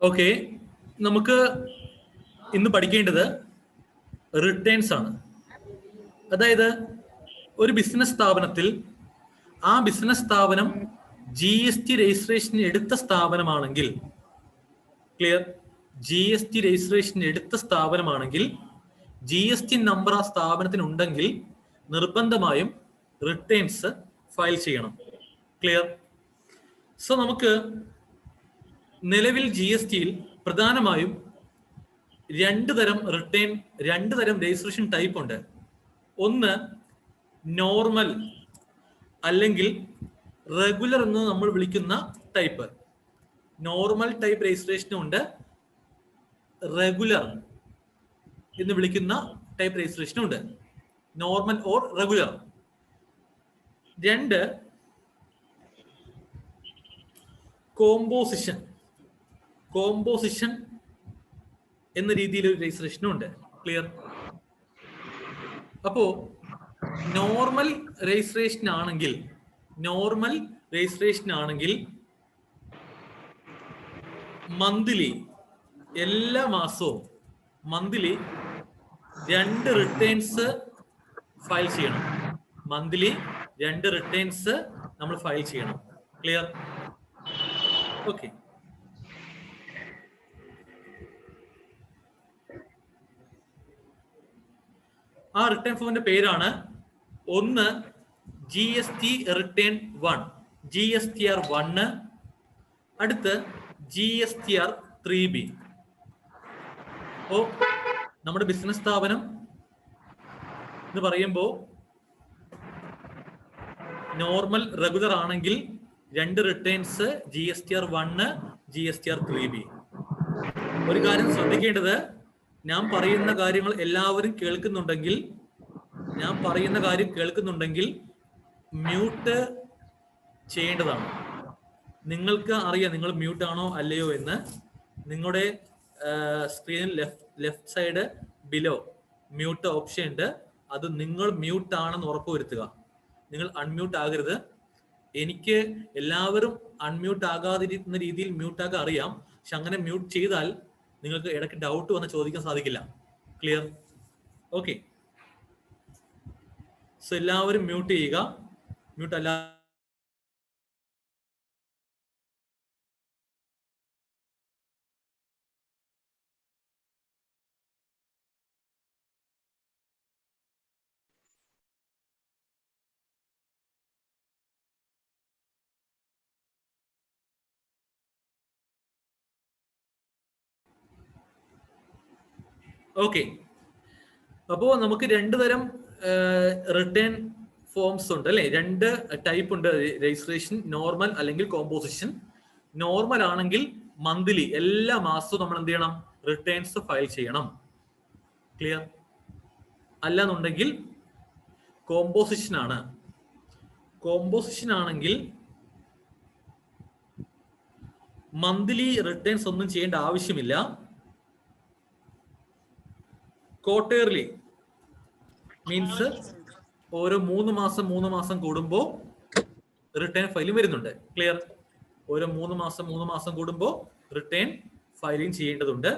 Okay, നമുക്ക് ഇന്ന് പഠിക്കേണ്ടത് റിട്ടേൺസ് ആണ്. അതായത് ഒരു ബിസിനസ് സ്ഥാപനത്തിൽ ആ ബിസിനസ് സ്ഥാപനം GST രജിസ്ട്രേഷൻ എടുത്ത സ്ഥാപനമാണെങ്കിൽ, ക്ലിയർ, GST രജിസ്ട്രേഷൻ എടുത്ത സ്ഥാപനമാണെങ്കിൽ GST നമ്പർ ആ സ്ഥാപനത്തിന് ഉണ്ടെങ്കിൽ നിർബന്ധമായും റിട്ടേൺസ് ഫയൽ ചെയ്യണം. ക്ലിയർ? സോ നമുക്ക് നിലവിൽ GSTയിൽ പ്രധാനമായും രണ്ട് തരം രജിസ്ട്രേഷൻ ടൈപ്പ് ഉണ്ട്. ഒന്ന് നോർമൽ അല്ലെങ്കിൽ റെഗുലർ എന്ന് നമ്മൾ വിളിക്കുന്ന ടൈപ്പ്. നോർമൽ ടൈപ്പ് രജിസ്ട്രേഷനും ഉണ്ട്, റെഗുലർ എന്ന് വിളിക്കുന്ന ടൈപ്പ് രജിസ്ട്രേഷനും ഉണ്ട്. Normal or regular. രണ്ട് കോമ്പോസിഷൻ എന്ന രീതിയിൽ ഒരു രജിസ്ട്രേഷനും ഉണ്ട്. ക്ലിയർ? അപ്പോ നോർമൽ രജിസ്ട്രേഷൻ ആണെങ്കിൽ മന്ത്ലി, എല്ലാ മാസവും മന്ത്ലി 2 റിട്ടേൺസ് ഫയൽ ചെയ്യണം. മന്ത്ലി 2 റിട്ടേൺസ് നമ്മൾ ഫയൽ ചെയ്യണം. ക്ലിയർ? ഓക്കെ. ആ റിട്ടേൺ ഫോമിന്റെ പേരാണ് ഒന്ന് GST റിട്ടേൺ 1, GSTR 1, അടുത്ത് GSTR 3B. ഓ, നമ്മുടെ ബിസിനസ് സ്ഥാപനം എന്ന് പറയുമ്പോൾ നോർമൽ റെഗുലർ ആണെങ്കിൽ 2 റിട്ടേൺസ് GSTR 1, GSTR 3B. ഒരു കാര്യം ശ്രദ്ധിക്കേണ്ടത്, ഞാൻ പറയുന്ന കാര്യങ്ങൾ എല്ലാവരും കേൾക്കുന്നുണ്ടെങ്കിൽ മ്യൂട്ട് ചെയ്യേണ്ടതാണ്. നിങ്ങൾക്ക് അറിയാം നിങ്ങൾ മ്യൂട്ട് ആണോ അല്ലയോ എന്ന്. നിങ്ങളുടെ സ്ക്രീനിൽ left side below mute option ഉണ്ട്. അത് നിങ്ങൾ മ്യൂട്ട് ആണെന്ന് ഉറപ്പുവരുത്തുക. നിങ്ങൾ അൺമ്യൂട്ട് ആകരുത്. എനിക്ക് എല്ലാവരും അൺമ്യൂട്ട് ആകാതിരിക്കുന്ന രീതിയിൽ മ്യൂട്ട് ആക്കാൻ അറിയാം. പക്ഷെ അങ്ങനെ മ്യൂട്ട് ചെയ്താൽ നിങ്ങൾക്ക് ഇടയ്ക്ക് ഡൗട്ട് വന്ന് ചോദിക്കാൻ സാധിക്കില്ല. ക്ലിയർ? ഓക്കെ. സോ എല്ലാവരും മ്യൂട്ട് ചെയ്യുക. മ്യൂട്ട് അല്ല ഓക്കെ. അപ്പോ നമുക്ക് 2 തരം റിട്ടേൺ ഫോംസ് ഉണ്ട് അല്ലെ? 2 ടൈപ്പ് ഉണ്ട് രജിസ്ട്രേഷൻ, നോർമൽ അല്ലെങ്കിൽ കോമ്പോസിഷൻ. നോർമൽ ആണെങ്കിൽ മന്ത്ലി, എല്ലാ മാസവും നമ്മൾ എന്ത് ചെയ്യണം? റിട്ടേൺസ് ഫയൽ ചെയ്യണം. ക്ലിയർ? അല്ലാന്നുണ്ടെങ്കിൽ കോമ്പോസിഷൻ ആണെങ്കിൽ മന്ത്ലി റിട്ടേൺസ് ഒന്നും ചെയ്യേണ്ട ആവശ്യമില്ല. ക്വാർട്ടർലി മീൻസ് ഓരോ 3 മാസം കൂടുമ്പോൾ റിട്ടേൺ ഫയലിംഗ് വരുന്നുണ്ട്. ക്ലിയർ? ഓരോ 3 മാസം കൂടുമ്പോൾ റിട്ടേൺ ഫയലിംഗ് ചെയ്യേണ്ടതുണ്ട്.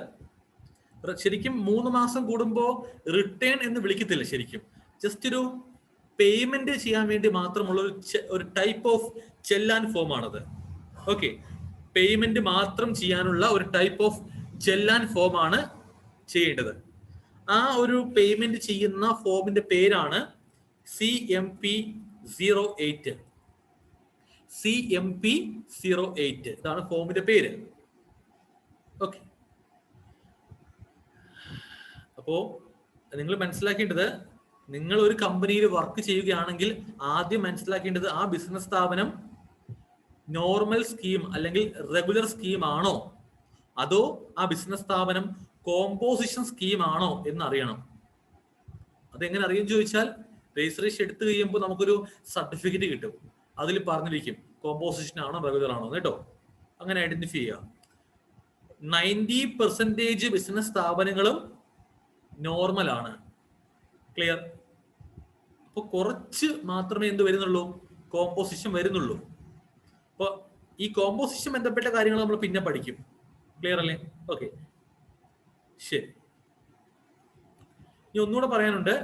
ശരിക്കും 3 മാസം കൂടുമ്പോൾ റിട്ടേൺ എന്ന് വിളിക്കത്തില്ല. ശരിക്കും ജസ്റ്റ് ഒരു പേയ്മെന്റ് ചെയ്യാൻ വേണ്ടി മാത്രമുള്ള ഒരു ടൈപ്പ് ഓഫ് ചെല്ലാൻ ഫോം ആണത്. ഓക്കെ, പേയ്മെന്റ് മാത്രം ചെയ്യാനുള്ള ഒരു ടൈപ്പ് ഓഫ് ചെല്ലാൻ ഫോം ആണ് ചെയ്യേണ്ടത്. ആ ഒരു പേയ്മെന്റ് ചെയ്യുന്ന ഫോമിന്റെ പേരാണ് CMP 08. CMP 08 ഇതാണ് ഫോമിന്റെ പേര്. ഓക്കെ. അപ്പോ നിങ്ങൾ മനസ്സിലാക്കേണ്ടത്, നിങ്ങൾ ഒരു കമ്പനിയിൽ വർക്ക് ചെയ്യുകയാണെങ്കിൽ ആദ്യം മനസ്സിലാക്കേണ്ടത് ആ ബിസിനസ് സ്ഥാപനം നോർമൽ സ്കീം അല്ലെങ്കിൽ റെഗുലർ സ്കീം ആണോ, അതോ ആ ബിസിനസ് സ്ഥാപനം കോമ്പോസിഷൻ സ്കീം ആണോ എന്ന് അറിയണം. അതെങ്ങനെ അറിയും ചോദിച്ചാൽ, രജിസ്ട്രേഷൻ എടുത്തു കഴിയുമ്പോൾ നമുക്കൊരു സർട്ടിഫിക്കറ്റ് കിട്ടും. അതിൽ പറഞ്ഞിരിക്കും കോമ്പോസിഷൻ ആണോ റെഗുലർ ആണോ കേട്ടോ. അങ്ങനെ ഐഡന്റിഫൈ ചെയ്യുക. 90% ബിസിനസ് സ്ഥാപനങ്ങളും നോർമൽ ആണ്. ക്ലിയർ? അപ്പൊ കുറച്ച് മാത്രമേ എന്ത് വരുന്നുള്ളൂ? കോമ്പോസിഷൻ വരുന്നുള്ളൂ. അപ്പൊ ഈ കോമ്പോസിഷൻ ബന്ധപ്പെട്ട കാര്യങ്ങൾ നമ്മൾ പിന്നെ പഠിക്കും. ക്ലിയർ അല്ലേ? ഓക്കെ, ശരി. ഇനി ഒന്നുകൂടെ പറയാനുണ്ട്.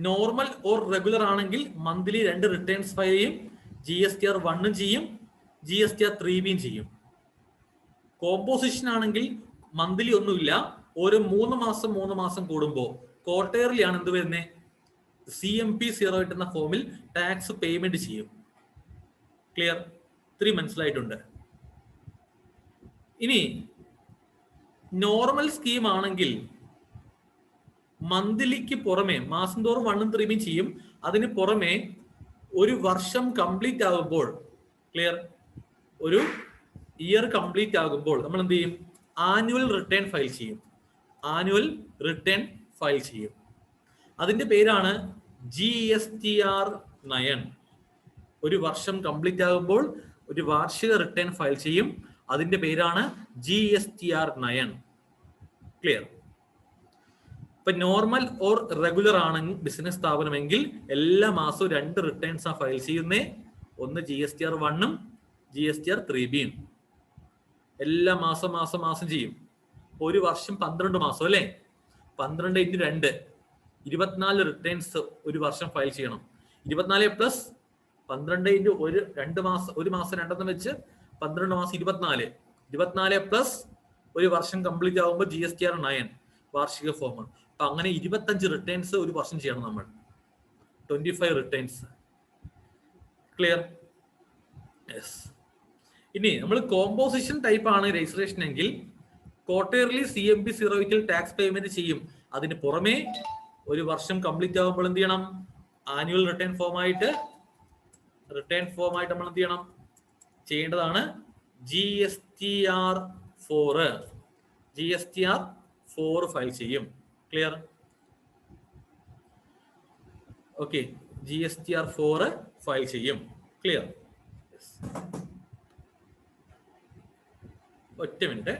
നോർമൽ ഓർ റെഗുലർ ആണെങ്കിൽ മന്ത്ലി 2 റിട്ടേൺസ് ഫയൽ ചെയ്യും. GSTR 1 ചെയ്യും, GSTR 3B ചെയ്യും. കോമ്പോസിഷൻ ആണെങ്കിൽ മന്ത്ലി ഒന്നുമില്ല, ഓരോ 3 മാസം കൂടുമ്പോൾ ക്വാർട്ടേർലി ആണ് എന്ത് വരുന്നത്, CMP08 എന്ന ഫോമിൽ ടാക്സ് പേയ്മെന്റ് ചെയ്യും. ക്ലിയർ? 3 മനസ്സിലായിട്ടുണ്ട്. ഇനി നോർമൽ സ്കീം ആണെങ്കിൽ മന്ത്ലിക്ക് പുറമെ മാസം തോറും 1ഉം 3ഉം ചെയ്യും. അതിന് പുറമെ ഒരു വർഷം കംപ്ലീറ്റ് ആകുമ്പോൾ, ക്ലിയർ, ഒരു ഇയർ കംപ്ലീറ്റ് ആകുമ്പോൾ നമ്മൾ എന്ത് ചെയ്യും? ആനുവൽ റിട്ടേൺ ഫയൽ ചെയ്യും. ആനുവൽ റിട്ടേൺ ഫയൽ ചെയ്യും. അതിന്റെ പേരാണ് GSTR 9. ഒരു വർഷം കംപ്ലീറ്റ് ആകുമ്പോൾ ഒരു വാർഷിക റിട്ടേൺ ഫയൽ ചെയ്യും. അതിന്റെ പേരാണ് GSTR 9. ക്ലിയർ? ഇപ്പൊ നോർമൽ ഓർ റെഗുലർ ആണെങ്കിൽ ബിസിനസ് സ്ഥാപനമെങ്കിൽ എല്ലാ മാസവും 2 റിട്ടേൺസ് ആ ഫയൽ ചെയ്യുന്നേ. ഒന്ന് GSTR 1ഉം GSTR 3Bയും. എല്ലാ മാസം ചെയ്യും. ഒരു വർഷം 12 മാസം അല്ലേ? 12 × 2 24 റിട്ടേൺസ് ഒരു വർഷം ഫയൽ ചെയ്യണം. 24 പ്ലസ് 12 × 2 മാസം, ഒരു മാസം 2 വെച്ച് 12 മാസം 24. 24 പ്ലസ് ഒരു വർഷം കംപ്ലീറ്റ് ആകുമ്പോൾ GSTR 9 വാർഷിക ഫോം. അപ്പൊ അങ്ങനെ 25 റിട്ടേൺസ് ഒരു വർഷം ചെയ്യണം നമ്മൾ. 25 റിട്ടേൺസ്. ക്ലിയർ? യെസ്. ഇനി നമ്മൾ കോമ്പോസിഷൻ ടൈപ്പ് ആണ് രജിസ്ട്രേഷൻ എങ്കിൽ ക്വാർട്ടർലി CMP08 ടാക്സ് പേയ്മെന്റ് ചെയ്യും. അതിന് പുറമെ ഒരു വർഷം കംപ്ലീറ്റ് ആകുമ്പോൾ എന്ത് ചെയ്യണം? ആനുവൽ റിട്ടേൺ ഫോം ആയിട്ട് നമ്മൾ എന്ത് ചെയ്യണം? ചെയ്യേണ്ടതാണ് GSTR 4 ഫയൽ ചെയ്യും. ക്ലിയർ? ഓക്കെ, GSTR 4 ഫയൽ ചെയ്യും. ക്ലിയർ? ഒറ്റ മിനിറ്റ്.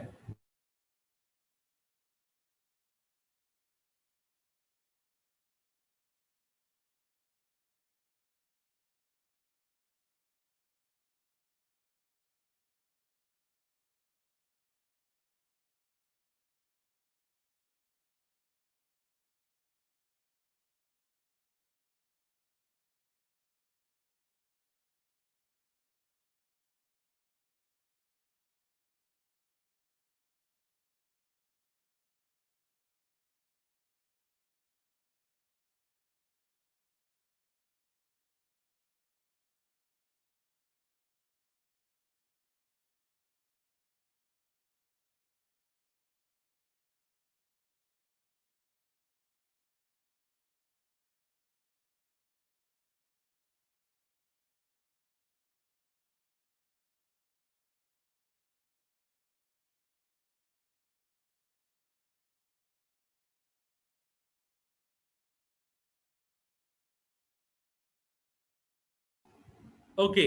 ഓക്കെ,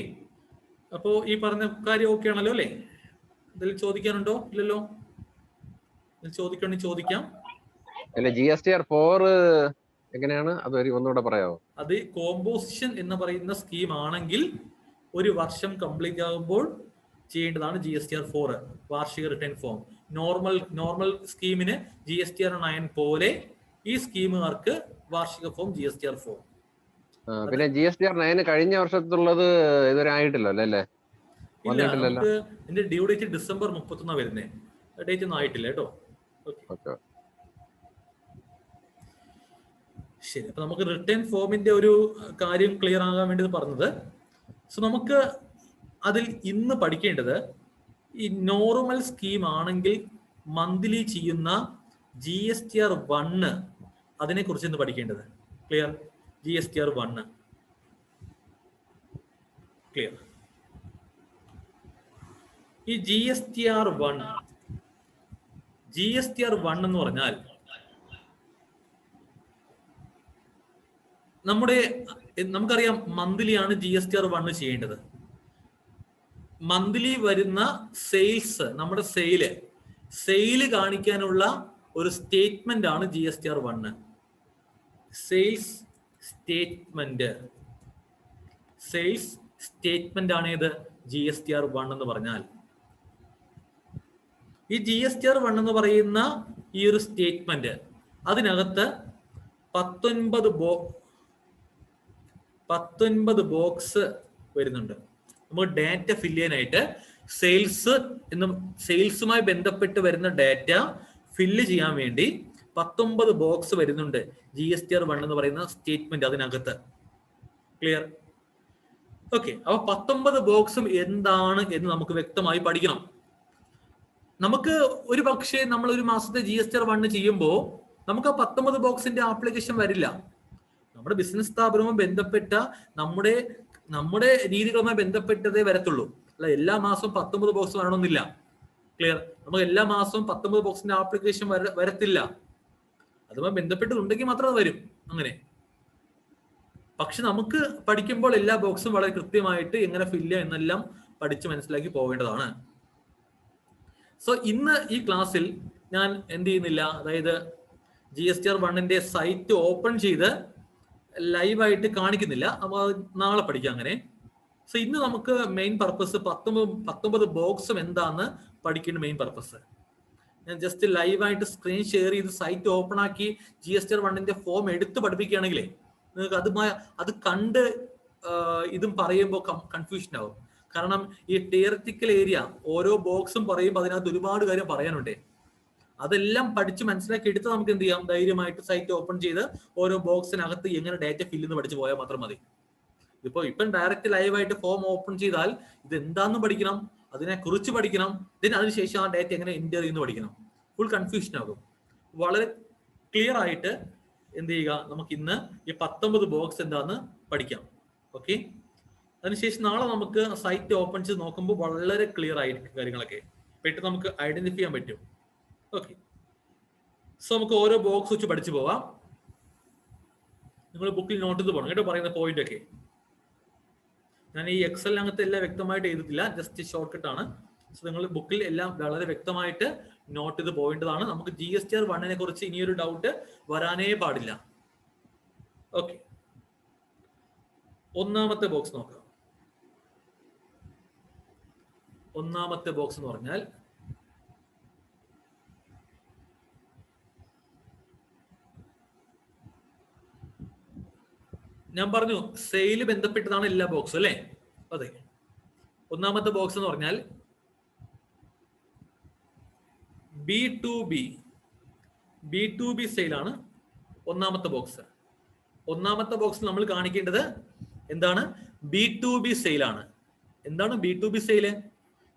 അപ്പോ ഈ പറഞ്ഞ കാര്യം ഓക്കെ ആണല്ലോ അല്ലേ? ഇതിൽ ചോദിക്കാനുണ്ടോ? ഇല്ലല്ലോ. ചോദിക്കണമെങ്കിൽ ചോദിക്കാം. GSTR 4 എങ്ങനെയാണ്? അത് ഒന്നുകൂടെ പറയാമോ? അത് കോമ്പോസിഷൻ എന്ന് പറയുന്ന സ്കീം ആണെങ്കിൽ ഒരു വർഷം കംപ്ലീറ്റ് ആകുമ്പോൾ ചെയ്യേണ്ടതാണ് GSTR 4 വാർഷിക റിട്ടേൺ ഫോം. നോർമൽ സ്കീമിന് GSTR 9 പോലെ ഈ സ്കീമുകാർക്ക് വാർഷിക ഫോം GSTR 4. പിന്നെ GSTR 9 കഴിഞ്ഞ വർഷത്തുള്ളത് ഇതുവരെ ആയിട്ടില്ലല്ലോ അല്ലേ? ഇല്ല, നമുക്ക് ഇതിന്റെ ഡ്യൂ ഡേറ്റ് ഡിസംബർ 31 വരുന്നേ. ഡേറ്റ് ഒന്നും ആയിട്ടില്ല കേട്ടോ. ശരി, അപ്പൊ നമുക്ക് റിട്ടേൺ ഫോമിന്റെ ഒരു കാര്യം ക്ലിയർ ആകാൻ വേണ്ടി പറഞ്ഞത്. സോ നമുക്ക് അതിൽ ഇന്ന് പഠിക്കേണ്ടത് ഈ നോർമൽ സ്കീം ആണെങ്കിൽ മന്ത്ലി ചെയ്യുന്ന GSTR 1 അതിനെ കുറിച്ച് ഇന്ന് പഠിക്കേണ്ടത്. ക്ലിയർ? GSTR 1 clear? ഈ GSTR 1 എന്ന് പറഞ്ഞാൽ നമുക്കറിയാം മന്ത്ലി ആണ് GSTR 1 ചെയ്യേണ്ടത്. മന്ത്ലി വരുന്ന സെയിൽസ്, നമ്മുടെ സെയില് കാണിക്കാനുള്ള ഒരു സ്റ്റേറ്റ്മെന്റ് ആണ് GSTR 1. സെയിൽസ് സ്റ്റേറ്റ്മെന്റ് സ്റ്റേറ്റ്മെന്റ് ആണ് ഏത് GSTR1 എന്ന് പറഞ്ഞാൽ. ഈ GSTR1 എന്ന് പറയുന്ന ഈ ഒരു സ്റ്റേറ്റ്മെന്റ് അതിനകത്ത് 19 ബോക്സ് വരുന്നുണ്ട്. നമുക്ക് ഡാറ്റ ഫില്ല് ചെയ്യാനായിട്ട് സെയിൽസുമായി ബന്ധപ്പെട്ട് വരുന്ന ഡാറ്റ ഫില്ല് ചെയ്യാൻ വേണ്ടി 19 ബോക്സ് വരുന്നുണ്ട് GSTR1 എന്ന് പറയുന്ന സ്റ്റേറ്റ്മെന്റ് അതിനകത്ത്. ക്ലിയർ? ഓക്കെ. അപ്പൊ 19 ബോക്സും എന്താണ് എന്ന് നമുക്ക് വ്യക്തമായി പഠിക്കണം. നമുക്ക് ഒരു പക്ഷേ നമ്മൾ ഒരു മാസത്തെ GSTR1 ചെയ്യുമ്പോൾ നമുക്ക് ആ 19 ബോക്സിന്റെ ആപ്ലിക്കേഷൻ വരില്ല. നമ്മുടെ ബിസിനസ് സ്ഥാപനവുമായി ബന്ധപ്പെട്ട നമ്മുടെ രീതികളുമായി ബന്ധപ്പെട്ടതേ വരത്തുള്ളൂ. അല്ല എല്ലാ മാസവും 19 ബോക്സ് വരണമെന്നില്ല. ക്ലിയർ? നമുക്ക് എല്ലാ മാസവും 19 ബോക്സിന്റെ ആപ്ലിക്കേഷൻ വരത്തില്ല. അതുമായി ബന്ധപ്പെട്ടുണ്ടെങ്കിൽ മാത്രം അത് വരും. അങ്ങനെ പക്ഷെ നമുക്ക് പഠിക്കുമ്പോൾ എല്ലാ ബോക്സും വളരെ കൃത്യമായിട്ട് എങ്ങനെ ഫില്ല് ചെയ്യാം എന്നെല്ലാം പഠിച്ച് മനസ്സിലാക്കി പോവേണ്ടതാണ്. സോ ഇന്ന് ഈ ക്ലാസ്സിൽ ഞാൻ എന്ത് ചെയ്യുന്നില്ല, അതായത് GSTR1 സൈറ്റ് ഓപ്പൺ ചെയ്ത് ലൈവായിട്ട് കാണിക്കുന്നില്ല. അപ്പോൾ അത് നാളെ പഠിക്കാം അങ്ങനെ. സോ ഇന്ന് നമുക്ക് മെയിൻ പർപ്പസ് 19 ബോക്സും എന്താന്ന് പഠിക്കേണ്ട മെയിൻ പർപ്പസ്. ഞാൻ ജസ്റ്റ് ലൈവായിട്ട് സ്ക്രീൻ ഷെയർ ചെയ്ത് സൈറ്റ് ഓപ്പൺ ആക്കി GSTR1 ഫോം എടുത്ത് പഠിപ്പിക്കുകയാണെങ്കിലേ നിങ്ങൾക്ക് അത് കണ്ട് ഇതും പറയുമ്പോൾ കൺഫ്യൂഷൻ ആവും. കാരണം ഈ തിയററ്റിക്കൽ ഏരിയ ഓരോ ബോക്സും പറയുമ്പോൾ അതിനകത്ത് ഒരുപാട് കാര്യം പറയാനുണ്ട്. അതെല്ലാം പഠിച്ച് മനസ്സിലാക്കി എടുത്ത് നമുക്ക് എന്ത് ചെയ്യാം, ധൈര്യമായിട്ട് സൈറ്റ് ഓപ്പൺ ചെയ്ത് ഓരോ ബോക്സിനകത്ത് എങ്ങനെ ഡാറ്റ ഫില്ല് എന്ന് പഠിച്ച് പോയാൽ മാത്രം മതി. ഇപ്പം ഡയറക്റ്റ് ലൈവായിട്ട് ഫോം ഓപ്പൺ ചെയ്താൽ ഇത് എന്താണെന്ന് പഠിക്കണം, അതിനെ കുറിച്ച് പഠിക്കണം, അതിനുശേഷം ആ ഡാറ്റ എങ്ങനെ എൻ്റർ ചെയ്യുന്നു പഠിക്കണം. ഫുൾ കൺഫ്യൂഷൻ ആകും. വളരെ ക്ലിയർ ആയിട്ട് എന്ത് ചെയ്യുക, നമുക്ക് ഇന്ന് ഈ 19 ബോക്സ് എന്താന്ന് പഠിക്കാം. ഓക്കെ. അതിനുശേഷം നാളെ നമുക്ക് സൈറ്റ് ഓപ്പൺ ചെയ്ത് നോക്കുമ്പോൾ വളരെ ക്ലിയർ ആയിരിക്കും കാര്യങ്ങളൊക്കെ, പെട്ടെന്ന് നമുക്ക് ഐഡന്റിഫൈ ചെയ്യാൻ പറ്റും. ഓക്കെ. സോ നമുക്ക് ഓരോ ബോക്സ് വെച്ച് പഠിച്ചു പോവാം. നിങ്ങൾ ബുക്കിൽ നോട്ട് ചെയ്ത് പോകണം കേട്ടോ, പറയുന്ന പോയിന്റ് ഒക്കെ. ഞാൻ ഈ എക്സലിനകത്ത് എല്ലാം വ്യക്തമായിട്ട് എഴുതിയില്ല, ജസ്റ്റ് ഷോർട്ട് കട്ട് ആണ്. സോ നിങ്ങൾ ബുക്കിൽ എല്ലാം വളരെ വ്യക്തമായിട്ട് നോട്ട് ചെയ്ത് പോകേണ്ടതാണ്. നമുക്ക് GSTR1 കുറിച്ച് ഇനിയൊരു ഡൗട്ട് വരാനേ പാടില്ല. ഓക്കെ. ഒന്നാമത്തെ ബോക്സ് നോക്കാം. ഒന്നാമത്തെ ബോക്സ് എന്ന് പറഞ്ഞാൽ ഞാൻ പറഞ്ഞു സെയിൽ ബന്ധപ്പെട്ടതാണ് എല്ലാ ബോക്സും അല്ലേ? അതെ. ഒന്നാമത്തെ ബോക്സ് എന്ന് പറഞ്ഞാൽ B2B സെയിലാണ് ഒന്നാമത്തെ ബോക്സ്. ഒന്നാമത്തെ ബോക്സിൽ നമ്മൾ കാണിക്കേണ്ടത് എന്താണ്? B2B സെയിലാണ്. എന്താണ് B2B സെയില്?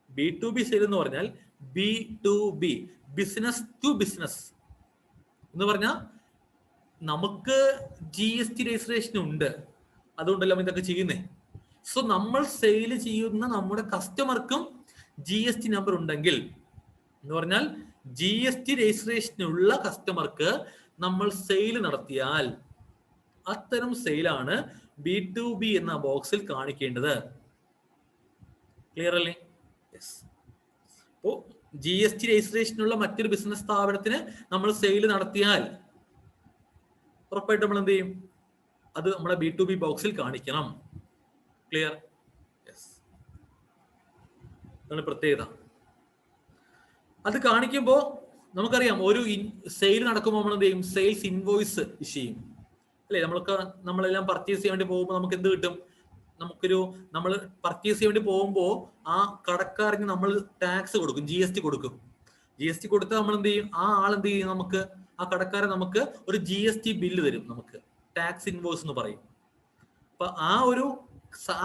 B2B സെയിൽ എന്ന് പറഞ്ഞാൽ B2B, ബിസിനസ് ടു ബിസിനസ് എന്ന് പറഞ്ഞാൽ നമുക്ക് GST രജിസ്ട്രേഷൻ ഉണ്ട്, അതുകൊണ്ടല്ലോ ഇതൊക്കെ ചെയ്യുന്നേ. സോ നമ്മൾ സെയിൽ ചെയ്യുന്ന നമ്മുടെ കസ്റ്റമർക്കും GST നമ്പർ ഉണ്ടെങ്കിൽ എന്ന് പറഞ്ഞാൽ GST രജിസ്ട്രേഷനുള്ള കസ്റ്റമർക്ക് നമ്മൾ സെയിൽ നടത്തിയാൽ അത്തരം സെയിലാണ് B2B എന്ന ബോക്സിൽ കാണിക്കേണ്ടത്. ക്ലിയർ അല്ലേ? യെസ്. അപ്പോ GST രജിസ്ട്രേഷനുള്ള മറ്റൊരു ബിസിനസ് സ്ഥാപനത്തിന് നമ്മൾ സെയിൽ നടത്തിയാൽ ഉറപ്പായിട്ട് നമ്മൾ എന്ത് ചെയ്യും? അത് നമ്മുടെ B2B ബോക്സിൽ കാണിക്കണം. ക്ലിയർ? യെസ്. അതാണ് പ്രത്യേകത. അത് കാണിക്കുമ്പോൾ നമുക്കറിയാം ഒരു സെയിൽ നടക്കുമ്പോൾ നമ്മൾ എന്ത് ചെയ്യും? സെയിൽസ് ഇൻവോയ്സ് ഇഷ്യൂ ചെയ്യും അല്ലെ? നമ്മളെല്ലാം പർച്ചേസ് ചെയ്യാൻ വേണ്ടി പോകുമ്പോൾ നമുക്ക് എന്ത് കിട്ടും? നമ്മൾ പർച്ചേസ് ചെയ്യാൻ വേണ്ടി പോകുമ്പോൾ ആ കടക്കാരന് നമ്മൾ ടാക്സ് കൊടുക്കും, GST കൊടുക്കും. GST കൊടുത്താൽ നമ്മൾ എന്ത് ചെയ്യും? ആ ആൾ എന്ത് ചെയ്യും? ആ കടക്കാരൻ നമുക്ക് ഒരു GST ബില്ല് തരും, നമുക്ക് ടാക്സ് ഇൻവോയ്സ് എന്ന് പറയും. അപ്പൊ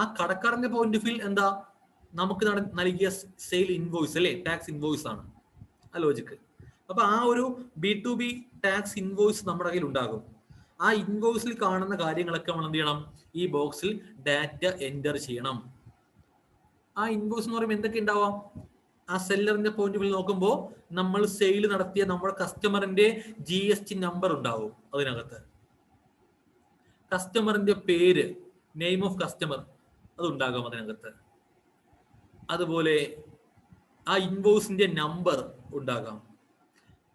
ആ കടക്കാരന്റെ പോയിന്റ് ഓഫ് വ്യൂ എന്താ? നമുക്ക് നൽകിയ സെയിൽ ഇൻവോയ്സ് അല്ലെ, ടാക്സ് ഇൻവോയ്സ് ആണ് ആ ലോജിക്ക്. അപ്പൊ ആ ഒരു B2B ടാക്സ് ഇൻവോയ്സ് നമ്മുടെ കയ്യിൽ ഉണ്ടാകും. ആ ഇൻവോയ്സിൽ കാണുന്ന കാര്യങ്ങളൊക്കെ നമ്മൾ എന്ത് ചെയ്യണം? ഈ ബോക്സിൽ ഡാറ്റ എൻ്റർ ചെയ്യണം. ആ ഇൻവോയ്സ് എന്ന് പറയുമ്പോൾ എന്തൊക്കെ ഉണ്ടാവാം? ആ സെല്ലറിന്റെ പോയിന്റ് ഓഫ് വ്യൂ നോക്കുമ്പോൾ നമ്മൾ സെയിൽ നടത്തിയ നമ്മുടെ കസ്റ്റമറിന്റെ GST നമ്പർ ഉണ്ടാവും അതിനകത്ത്. കസ്റ്റമറിന്റെ പേര്, നെയിം ഓഫ് കസ്റ്റമർ, അത് ഉണ്ടാകും അതിനകത്ത്. അതുപോലെ ആ ഇൻവോയ്സിന്റെ നമ്പർ ഉണ്ടാകാം.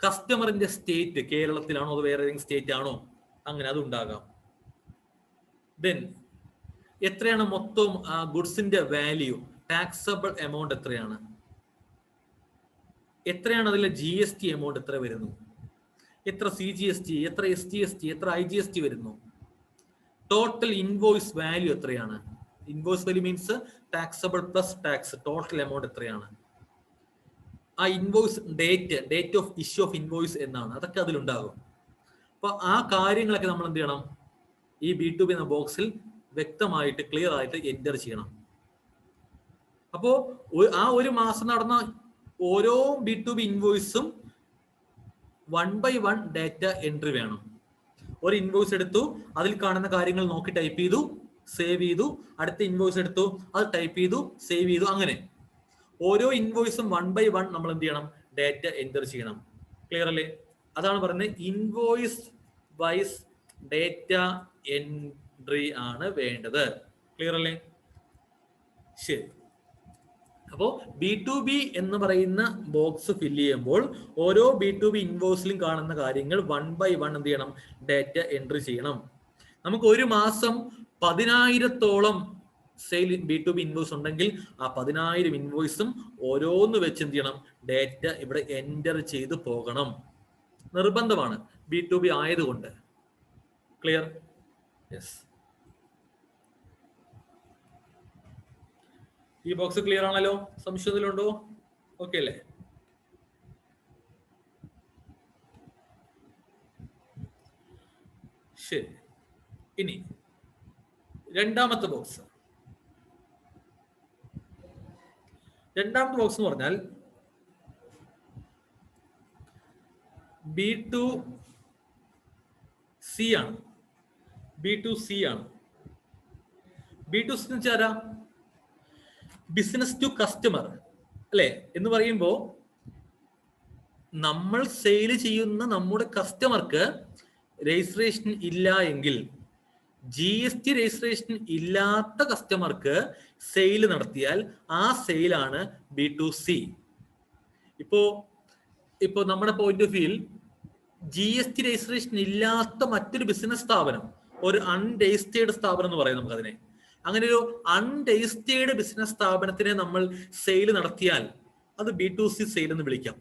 കസ്റ്റമറിന്റെ സ്റ്റേറ്റ്, കേരളത്തിലാണോ അതോ വേറെ ഏതെങ്കിലും സ്റ്റേറ്റ് ആണോ, അങ്ങനെ അത് ഉണ്ടാകാം. ദെൻ എത്രയാണ് മൊത്തം ഗുഡ്സിന്റെ വാല്യൂ, ടാക്സബിൾ എമൗണ്ട് എത്രയാണ്, എത്രയാണ് അതിലെ GST എമൗണ്ട് എത്ര വരുന്നു, എത്ര CGST, എത്ര SGST, എത്ര IGST വരുന്നു, ടോട്ടൽ ഇൻവോയ്സ് വാല്യൂ എത്രയാണ്, invoice value means taxable plus tax, total amount എത്രയാണ്, ആ invoice date of issue of invoice എന്നാണ്, അതൊക്കെ അതിലുണ്ടാകും. അപ്പൊ ആ കാര്യങ്ങളൊക്കെ നമ്മൾ എന്ത് ചെയ്യണം, ഈ B2B എന്ന ബോക്സിൽ വ്യക്തമായിട്ട് ക്ലിയർ ആയിട്ട് എൻ്റർ ചെയ്യണം. അപ്പോ ആ ഒരു മാസം നടന്ന ഓരോ B2B ഇൻവോയ്സും 1 by 1 ഡാറ്റ എൻട്രി വേണം. ഒരു ഇൻവോയ്സ് എടുത്തു, അതിൽ കാണുന്ന കാര്യങ്ങൾ നോക്കി ടൈപ്പ് ചെയ്തു, സേവ് ചെയ്തു, അടുത്ത ഇൻവോയ്സ് എടുത്തു, അത് ടൈപ്പ് ചെയ്തു, സേവ് ചെയ്തു, അങ്ങനെ ഓരോ ഇൻവോയ്സും 1 by 1 നമ്മൾ എന്ത് ചെയ്യണം, ഡാറ്റ എൻറ്റർ ചെയ്യണം. ക്ലിയർ അല്ലേ? അതാണ് പറയുന്നത് ഇൻവോയ്സ് വൈസ് ഡാറ്റ എൻട്രി ആണ് വേണ്ടത്. ക്ലിയർ അല്ലേ? ശരി. അപ്പോൾ B2B എന്ന് പറയുന്ന ബോക്സ് ഫില്ല് ചെയ്യുമ്പോൾ ഓരോ B2B ഇൻവോയ്സിലും കാണുന്ന കാര്യങ്ങൾ 1 by 1 എന്ത് ചെയ്യണം, ഡാറ്റ എൻട്രി ചെയ്യണം. നമുക്ക് ഒരു മാസം 10,000-ഓളം സെയിൽ B2B ഇൻവോയ്സ് ഉണ്ടെങ്കിൽ ആ 10,000 ഇൻവോയ്സും ഓരോന്ന് വെച്ച് എന്ത് ചെയ്യണം, ഡാറ്റ ഇവിടെ എൻറ്റർ ചെയ്ത് പോകണം. നിർബന്ധമാണ് B2B ആയതുകൊണ്ട്. ക്ലിയർ? യെസ്. ഈ ബോക്സ് ക്ലിയർ ആണല്ലോ? സംശയത്തിലുണ്ടോ? ഓക്കെ അല്ലേ? ശരി. ഇനി രണ്ടാമത്തെ ബോക്സ് എന്ന് പറഞ്ഞാൽ B2C ആണ്. B2C എന്ന് വെച്ചാൽ ബിസിനസ് ടു കസ്റ്റമർ അല്ലെ? എന്ന് പറയുമ്പോൾ നമ്മൾ സെയിൽ ചെയ്യുന്ന നമ്മുടെ കസ്റ്റമർക്ക് രജിസ്ട്രേഷൻ ഇല്ല എങ്കിൽ, GST രജിസ്ട്രേഷൻ ഇല്ലാത്ത കസ്റ്റമർക്ക് സെയിൽ നടത്തിയാൽ ആ സെയിലാണ് B2C. ഇപ്പോ നമ്മുടെ പോയിന്റ് ഓഫ് വ്യൂയിൽ GST രജിസ്ട്രേഷൻ ഇല്ലാത്ത മറ്റൊരു ബിസിനസ് സ്ഥാപനം, ഒരു അൺരജിസ്റ്റേർഡ് സ്ഥാപനം എന്ന് പറയും നമുക്ക് അതിനെ. അങ്ങനെ ഒരു അൺരജിസ്റ്റേർഡ് ബിസിനസ് സ്ഥാപനത്തിനെ നമ്മൾ സെയിൽ നടത്തിയാൽ അത് B2C സെയിൽ എന്ന് വിളിക്കാം.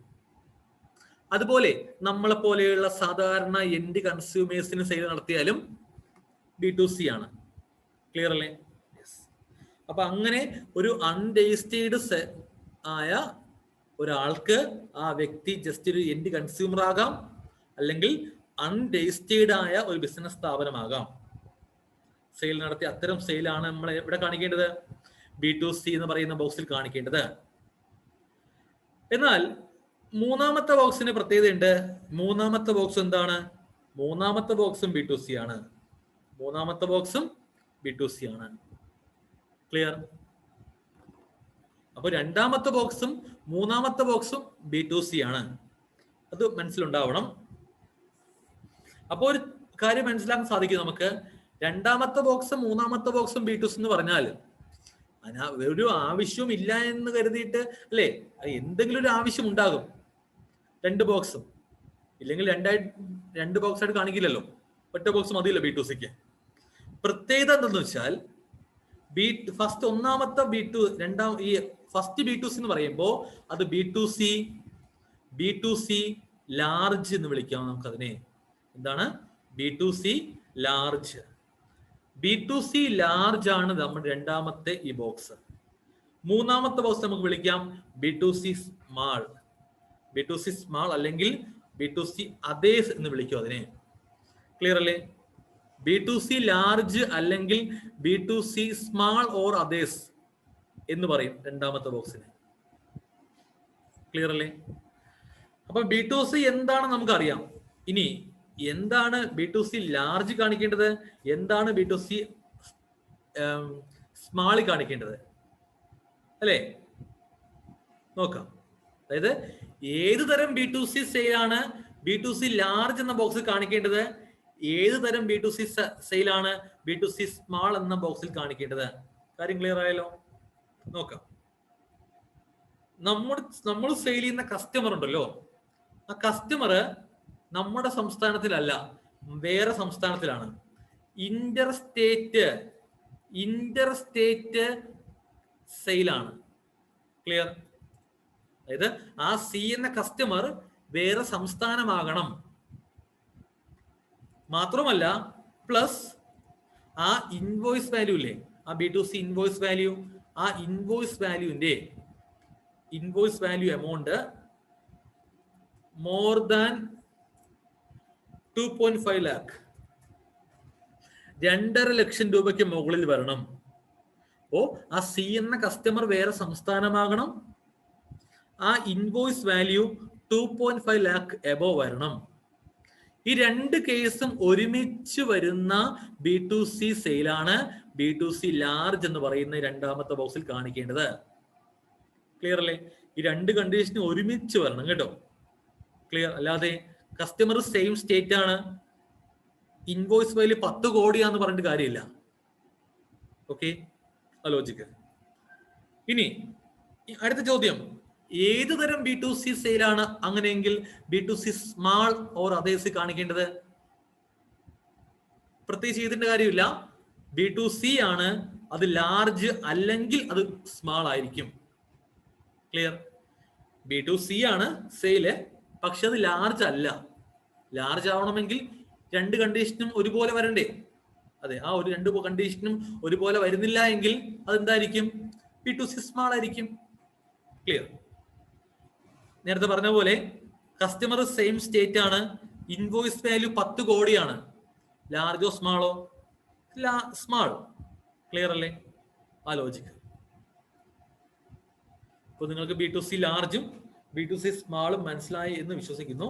അതുപോലെ നമ്മളെ പോലെയുള്ള സാധാരണ എൻഡ് കൺസ്യൂമേഴ്സിന് സെയിൽ നടത്തിയാലും B2C ആണ്. ക്ലിയർ അല്ലേ? അപ്പൊ അങ്ങനെ ഒരു അൺരജിസ്റ്റേർഡ് ആയ ഒരാൾക്ക് ആ വ്യക്തി ജസ്റ്റ് ഒരു എൻഡ് കൺസ്യൂമർ ആകാം, അല്ലെങ്കിൽ അൺരജിസ്റ്റേർഡ് ആയ ഒരു ബിസിനസ് സ്ഥാപനമാകാം. സെയിൽ നടത്തി അത്തരം സെയിലാണ് നമ്മൾ എവിടെ കാണിക്കേണ്ടത്? B2C എന്ന് പറയുന്ന ബോക്സിൽ കാണിക്കേണ്ടത്. എന്നാൽ മൂന്നാമത്തെ ബോക്സിന് പ്രത്യേകതയുണ്ട്. മൂന്നാമത്തെ ബോക്സ് എന്താണ്? മൂന്നാമത്തെ ബോക്സും B2C ആണ്. മൂന്നാമത്തെ ബോക്സും B2C ആണ്. ക്ലിയർ? അപ്പൊ രണ്ടാമത്തെ ബോക്സും മൂന്നാമത്തെ ബോക്സും B2C ആണ്. അത് മനസ്സിലുണ്ടാവണം. അപ്പോൾ ഒരു കാര്യം മനസ്സിലാക്കാൻ സാധിക്കും നമുക്ക്. രണ്ടാമത്തെ ബോക്സും മൂന്നാമത്തെ ബോക്സും B2C എന്ന് പറഞ്ഞാൽ ഒരു ആവശ്യവും ഇല്ല എന്ന് കരുതിയിട്ട് അല്ലേ, എന്തെങ്കിലും ഒരു ആവശ്യം ഉണ്ടാകും രണ്ട് ബോക്സും. ഇല്ലെങ്കിൽ രണ്ട് ബോക്സ് ആയിട്ട് കാണിക്കില്ലല്ലോ, ഒറ്റ ബോക്സ് മതിയല്ലോ B2Cക്ക്. പ്രത്യേകത എന്തെന്ന് വെച്ചാൽ ഫസ്റ്റ് ഒന്നാമത്തെ ഈ ഫസ്റ്റ് B2C എന്ന് പറയുമ്പോൾ അത് B2C ലാർജ് എന്ന് വിളിക്കാം നമുക്കതിനെ. എന്താണ്? B2C large. B2C ലാർജ് ആണ് നമ്മുടെ രണ്ടാമത്തെ ഈ ബോക്സ്. മൂന്നാമത്തെ ബോക്സ് നമുക്ക് വിളിക്കാം B2C സ്മാൾ. B2C സ്മാൾ അല്ലെങ്കിൽ B2C അതേസ് എന്ന് വിളിക്കും അതിനെ. ക്ലിയർ അല്ലേ? B2C ലാർജ് അല്ലെങ്കിൽ B2C സ്മാൾ ഓർ അതേസ് എന്ന് പറയും രണ്ടാമത്തെ ബോക്സിന്. ക്ലിയർ അല്ലേ? അപ്പൊ B2C എന്താണെന്ന് നമുക്കറിയാം. ഇനി എന്താണ് B2C ലാർജ് കാണിക്കേണ്ടത്, എന്താണ് B2C സ്മാൾ കാണിക്കേണ്ടത് അല്ലേ? നോക്കാം. അതായത് ഏത് തരം B2C സെയിലാണ് B2C ലാർജ് എന്ന ബോക്സിൽ കാണിക്കേണ്ടത്, ഏത് തരം B2C സെയിലാണ് B2C സ്മാൾ എന്ന ബോക്സിൽ കാണിക്കേണ്ടത്. കാര്യം ക്ലിയർ ആയല്ലോ? നോക്കാം. നമ്മൾ സെയിൽ ചെയ്യുന്ന കസ്റ്റമർ ഉണ്ടല്ലോ, ആ കസ്റ്റമർ നമ്മുടെ സംസ്ഥാനത്തിലല്ല, വേറെ സംസ്ഥാനത്തിലാണ്. ഇന്റർ ഇന്റർ സ്റ്റേറ്റ് സെയിലാണ്. ക്ലിയർ? അതായത് ആ സി എന്ന കസ്റ്റമർ വേറെ സംസ്ഥാനമാകണം. മാത്രമല്ല പ്ലസ് ആ ഇൻവോയ്സ് വാല്യൂ ഇല്ലേ, ആ B2C ഇൻവോയ്സ് വാല്യൂ, ആ ഇൻവോയ്സ് വാല്യൂവിന്റെ invoice value amount more than 2.5 lakh, 2.5 ലക്ഷം രൂപയ്ക്ക് മുകളിൽ വരണം. ഓ ആ സി എന്ന കസ്റ്റമർ വേറെ സംസ്ഥാനമാകണം, ആ ഇൻവോയ്സ് വാല്യൂ 2.5 lakh എബോവ് വരണം. ഈ രണ്ട് കേസും ഒരുമിച്ച് വരുന്ന B2C സെയിലാണ് B2C ലാർജ് എന്ന് പറയുന്ന രണ്ടാമത്തെ ബോക്സിൽ കാണിക്കേണ്ടത്. ക്ലിയർ അല്ലേ? ഈ രണ്ട് കണ്ടീഷനും ഒരുമിച്ച് വരണം കേട്ടോ. ക്ലിയർ? അല്ലാതെ കസ്റ്റമർ സെയിം സ്റ്റേറ്റ് ആണ്, ഇൻവോയ്സ് വാല്യൂ 10 കോടിയാന്ന് പറഞ്ഞിട്ട് കാര്യമില്ല. ഓക്കെ, ആലോചിക്കുക. ഇനി അടുത്ത ചോദ്യം, ഏത് തരം B2C സെയിലാണ് അങ്ങനെയെങ്കിൽ B2C സ്മാൾ ഓർ അതേഴ്സ് കാണിക്കേണ്ടത്? പ്രത്യേകിച്ച് ചെയ്തിന്റെ കാര്യമില്ല. B2C ആണ്, അത് ലാർജ് അല്ലെങ്കിൽ അത് സ്മാൾ ആയിരിക്കും. ക്ലിയർ? B2C ആണ് സെയില്, പക്ഷെ അത് ലാർജ് അല്ല. ലാർജ് ആവണമെങ്കിൽ രണ്ട് കണ്ടീഷനും ഒരുപോലെ വരണ്ടേ? അതെ, ആ ഒരു രണ്ട് കണ്ടീഷനും ഒരുപോലെ വരുന്നില്ല എങ്കിൽ അതെന്തായിരിക്കും? B2C സ്മാൾ ആയിരിക്കും. ക്ലിയർ? നേരത്തെ പറഞ്ഞ പോലെ കസ്റ്റമർ സെയിം സ്റ്റേറ്റ് ആണ്, ഇൻവോയ്സ് വാല്യൂ 10 കോടിയാണ്. ലാർജോ സ്മാളോ? സ്മാൾ. ക്ലിയർ അല്ലേ? ആ ലോജിക്ക്. അപ്പൊ നിങ്ങൾക്ക് B2C ലാർജും B2C സ്മാളും മനസ്സിലായി എന്ന് വിശ്വസിക്കുന്നു.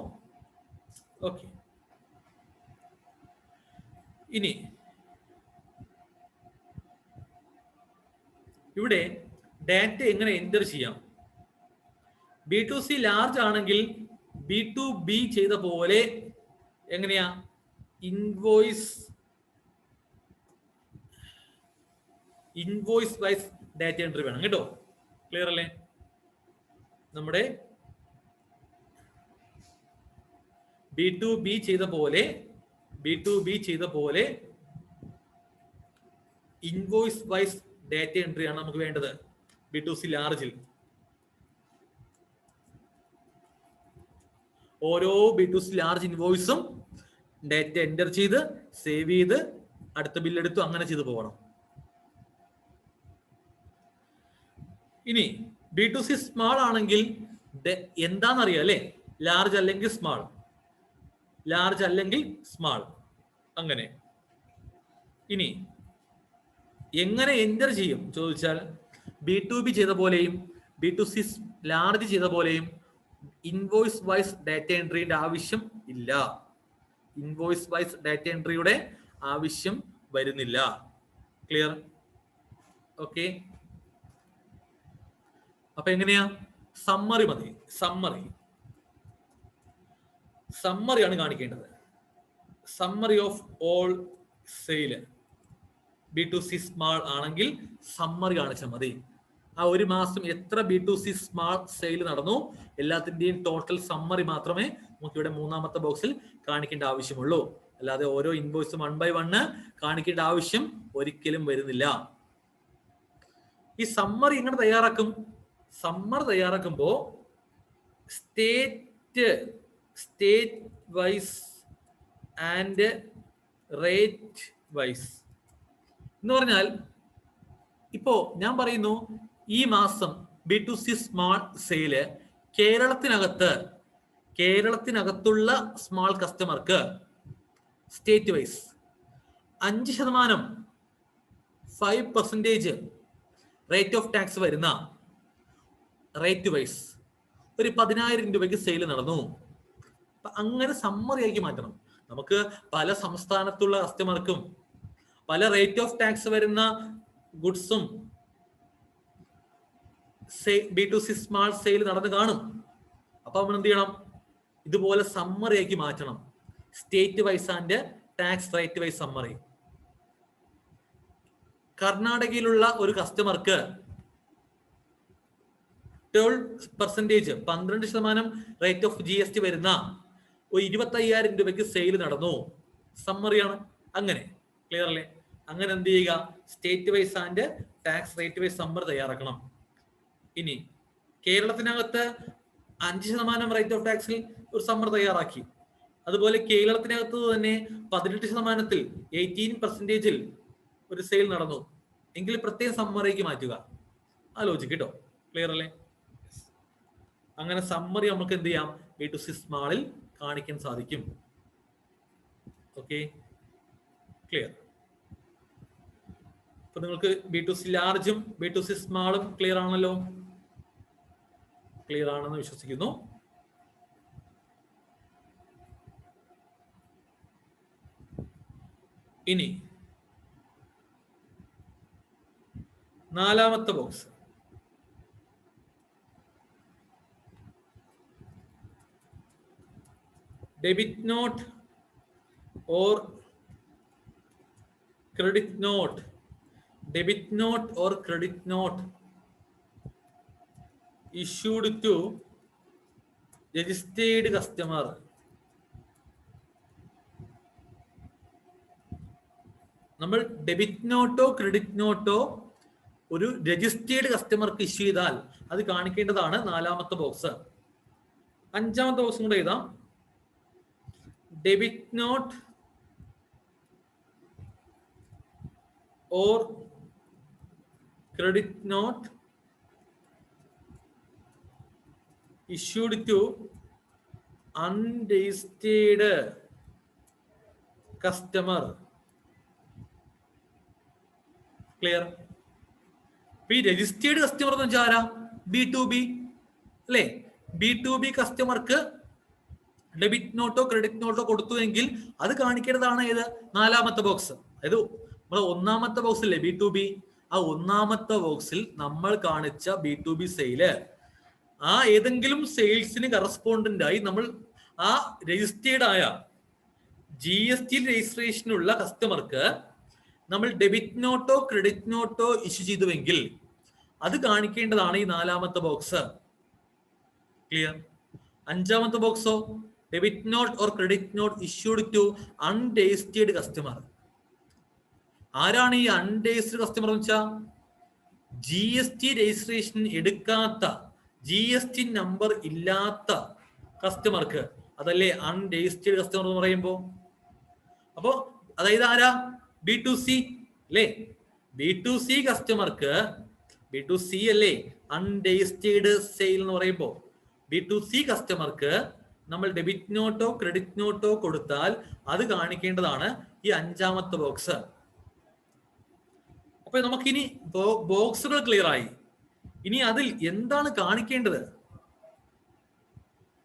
ഓക്കെ, ഇനി ഇവിടെ ഡാറ്റ എങ്ങനെ എൻ്റർ ചെയ്യാം? B2C ലാർജ് ആണെങ്കിൽ B2B ചെയ്ത പോലെ എങ്ങനെയാ ഇൻവോയ്സ് വൈസ് ഡാറ്റ എൻട്രി വേണം കേട്ടോ. ക്ലിയർ അല്ലേ? നമ്മുടെ B2B ചെയ്ത പോലെ ഇൻവോയ്സ് വൈസ് ഡാറ്റ എൻട്രി ആണ് നമുക്ക് വേണ്ടത് B2C ലാർജിൽ. ഓരോ B2C ലാർജ് ഇൻവോയ്സും ഡാറ്റ എൻ്റർ ചെയ്ത് സേവ് ചെയ്ത് അടുത്ത ബില്ലെടുത്തു അങ്ങനെ ചെയ്തു പോകണം. ഇനി B2C സ്മാൾ ആണെങ്കിൽ എന്താണെന്നറിയാം അല്ലേ? ലാർജ് അല്ലെങ്കിൽ സ്മാൾ, ലാർജ് അല്ലെങ്കിൽ സ്മാൾ അങ്ങനെ. ഇനി എങ്ങനെ എൻ്റർ ചെയ്യും ചോദിച്ചാൽ B2B ചെയ്ത പോലെയും B2C ലാർജ് ചെയ്ത പോലെയും ഇൻവോയ്സ് വൈസ് ഡാറ്റ എൻട്രിയുടെ ആവശ്യം ഇല്ല. ഇൻവോയ്സ് വൈസ് ഡാറ്റ എൻട്രിയുടെ ആവശ്യം വരുന്നില്ല. ക്ലിയർ? ഓക്കെ, അപ്പൊ എങ്ങനെയാ? സമ്മറി മതി. സമ്മറിയാണ് കാണിക്കേണ്ടത്. Summary of all sale. B2C small ആണെങ്കിൽ സമ്മറി കാണിച്ചാൽ മതി. ആ ഒരു മാസം എത്ര B2C സ്മാൾ സെയിൽ നടന്നു എല്ലാത്തിന്റെയും ടോട്ടൽ സമ്മറി മാത്രമേ നമുക്ക് ഇവിടെ മൂന്നാമത്തെ ബോക്സിൽ കാണിക്കേണ്ട ആവശ്യമുള്ളൂ. അല്ലാതെ ഓരോ ഇൻവോയ്സും 1 by 1 കാണിക്കേണ്ട ആവശ്യം ഒരിക്കലും വരുന്നില്ല. ഈ സമ്മറി എങ്ങനെ തയ്യാറാക്കും? സമ്മറി തയ്യാറാക്കുമ്പോ state wise and rate wise എന്ന് പറഞ്ഞാൽ, ഇപ്പോ ഞാൻ പറയുന്നു ഈ മാസം B2C സ്മാൾ സെയില് കേരളത്തിനകത്തുള്ള സ്മാൾ കസ്റ്റമർക്ക് state wise 5% 5% rate of tax വരുന്ന റേറ്റ് വൈസ് ഒരു 10,000 രൂപയ്ക്ക് സെയിൽ നടന്നു. അങ്ങനെ സമ്മറി ആക്കി മാറ്റണം. നമുക്ക് പല സംസ്ഥാനത്തുള്ള കസ്റ്റമർക്കും പല റേറ്റ് ഓഫ് ടാക്സ് വരുന്ന ഗുഡ്സും B2C സ്മാൾ സെയിൽ നടന്ന് കാണും. അപ്പൊ നമ്മൾ എന്ത് ചെയ്യണം? ഇതുപോലെ സമ്മറി ആക്കി മാറ്റണം. State wise and tax rate wise summary. കർണാടകയിലുള്ള ഒരു കസ്റ്റമർക്ക് 12% റേറ്റ് ഓഫ് GST വരുന്ന ഒരു 25,000 രൂപയ്ക്ക് സെയിൽ നടന്നു. സമ്മറിയാണ് അങ്ങനെ. ക്ലിയർ അല്ലേ? അങ്ങനെ എന്ത് ചെയ്യുക, state wise and tax rate wise summary തയ്യാറാക്കണം. ഇനി കേരളത്തിനകത്ത് 5% റേറ്റ് ഓഫ് ടാക്സിൽ ഒരു സമ്മറി തയ്യാറാക്കി. അതുപോലെ കേരളത്തിനകത്ത് തന്നെ 18% 18% ഒരു സെയിൽ നടന്നു എങ്കിൽ പ്രത്യേക സമ്മറിക്ക് മാറ്റുക. ആലോചിക്ക് കേട്ടോ. ക്ലിയർ അല്ലേ? അങ്ങനെ സമ്മറി നമുക്ക് എന്ത് ചെയ്യാം, B2C സ്മാളിൽ കാണിക്കാൻ സാധിക്കും. Okay, clear. അപ്പൊ നിങ്ങൾക്ക് B2C ലാർജും B2C സ്മാളും ക്ലിയർ ആണല്ലോ? ക്ലിയർ ആണെന്ന് വിശ്വസിക്കുന്നു. ഇനി 4ാമത്തെ box, debit note or credit note. Debit note or credit note issued to registered customer. നമ്മൾ ഡെബിറ്റ് നോട്ടോ ക്രെഡിറ്റ് നോട്ടോ ഒരു രജിസ്റ്റേർഡ് കസ്റ്റമർക്ക് ഇഷ്യൂ ചെയ്താൽ അത് കാണിക്കേണ്ടതാണ് 4ാമത്തെ ബോക്സ്. 5ാമത്തെ ബോക്സും കൂടെ എഴുതാം. Debit note or credit note issued to unregistered customer. Clear? ഈ രജിസ്റ്റേർഡ് കസ്റ്റമർ എന്ന് വെച്ചാൽ ആരാ? B2B അല്ലേ? B2B കസ്റ്റമർക്ക് ഡെബിറ്റ് നോട്ടോ ക്രെഡിറ്റ് നോട്ടോ കൊടുത്തു എങ്കിൽ അത് കാണിക്കേണ്ടതാണ് ഏത്? 4ാമത്തെ ബോക്സ്. അതായത് നമ്മൾ 1ാമത്തെ ബോക്സ് അല്ലേ B2B, ആ 1ാമത്തെ ബോക്സിൽ നമ്മൾ കാണിച്ച B2B സെയില് ആ ഏതെങ്കിലും സെയിൽസിന് കറസ്പോണ്ടന്റ് ആയി നമ്മൾ ആ രജിസ്റ്റേർഡ് ആയ GST രജിസ്ട്രേഷനുള്ള കസ്റ്റമർക്ക് നമ്മൾ ഡെബിറ്റ് നോട്ടോ ക്രെഡിറ്റ് നോട്ടോ ഇഷ്യൂ ചെയ്തുവെങ്കിൽ അത് കാണിക്കേണ്ടതാണ് ഈ 4ാമത്തെ ബോക്സ്. ക്ലിയർ? 5ാമത്തെ ബോക്സോ debit note or credit note issued to unregistered customer. ആരാണ് ഈ അൺരജിസ്റ്റേർഡ് കസ്റ്റമർ എന്ന് വെച്ചാൽ GST രജിസ്ട്രേഷൻ എടുക്കാത്ത, GST നമ്പർ ഇല്ലാത്ത കസ്റ്റമർക്ക്. അതല്ലേ അൺരജിസ്റ്റേർഡ് കസ്റ്റമർ എന്ന് പറയുമ്പോ? അപ്പോ അതായത് ആരാ? B2C അല്ലേ? B2C കസ്റ്റമർക്ക്, B2C അല്ലേ അൺരജിസ്റ്റേർഡ് സെയിൽ എന്ന് പറയുമ്പോ, B2C കസ്റ്റമർക്ക് നമ്മൾ ഡെബിറ്റ് നോട്ടോ ക്രെഡിറ്റ് നോട്ടോ കൊടുത്താൽ അത് കാണിക്കേണ്ടതാണ് ഈ 5ാമത്തെ ബോക്സ്. അപ്പൊ നമുക്കിനി ബോക്സുകൾ ക്ലിയർ ആയി. ഇനി അതിൽ എന്താണ് കാണിക്കേണ്ടത്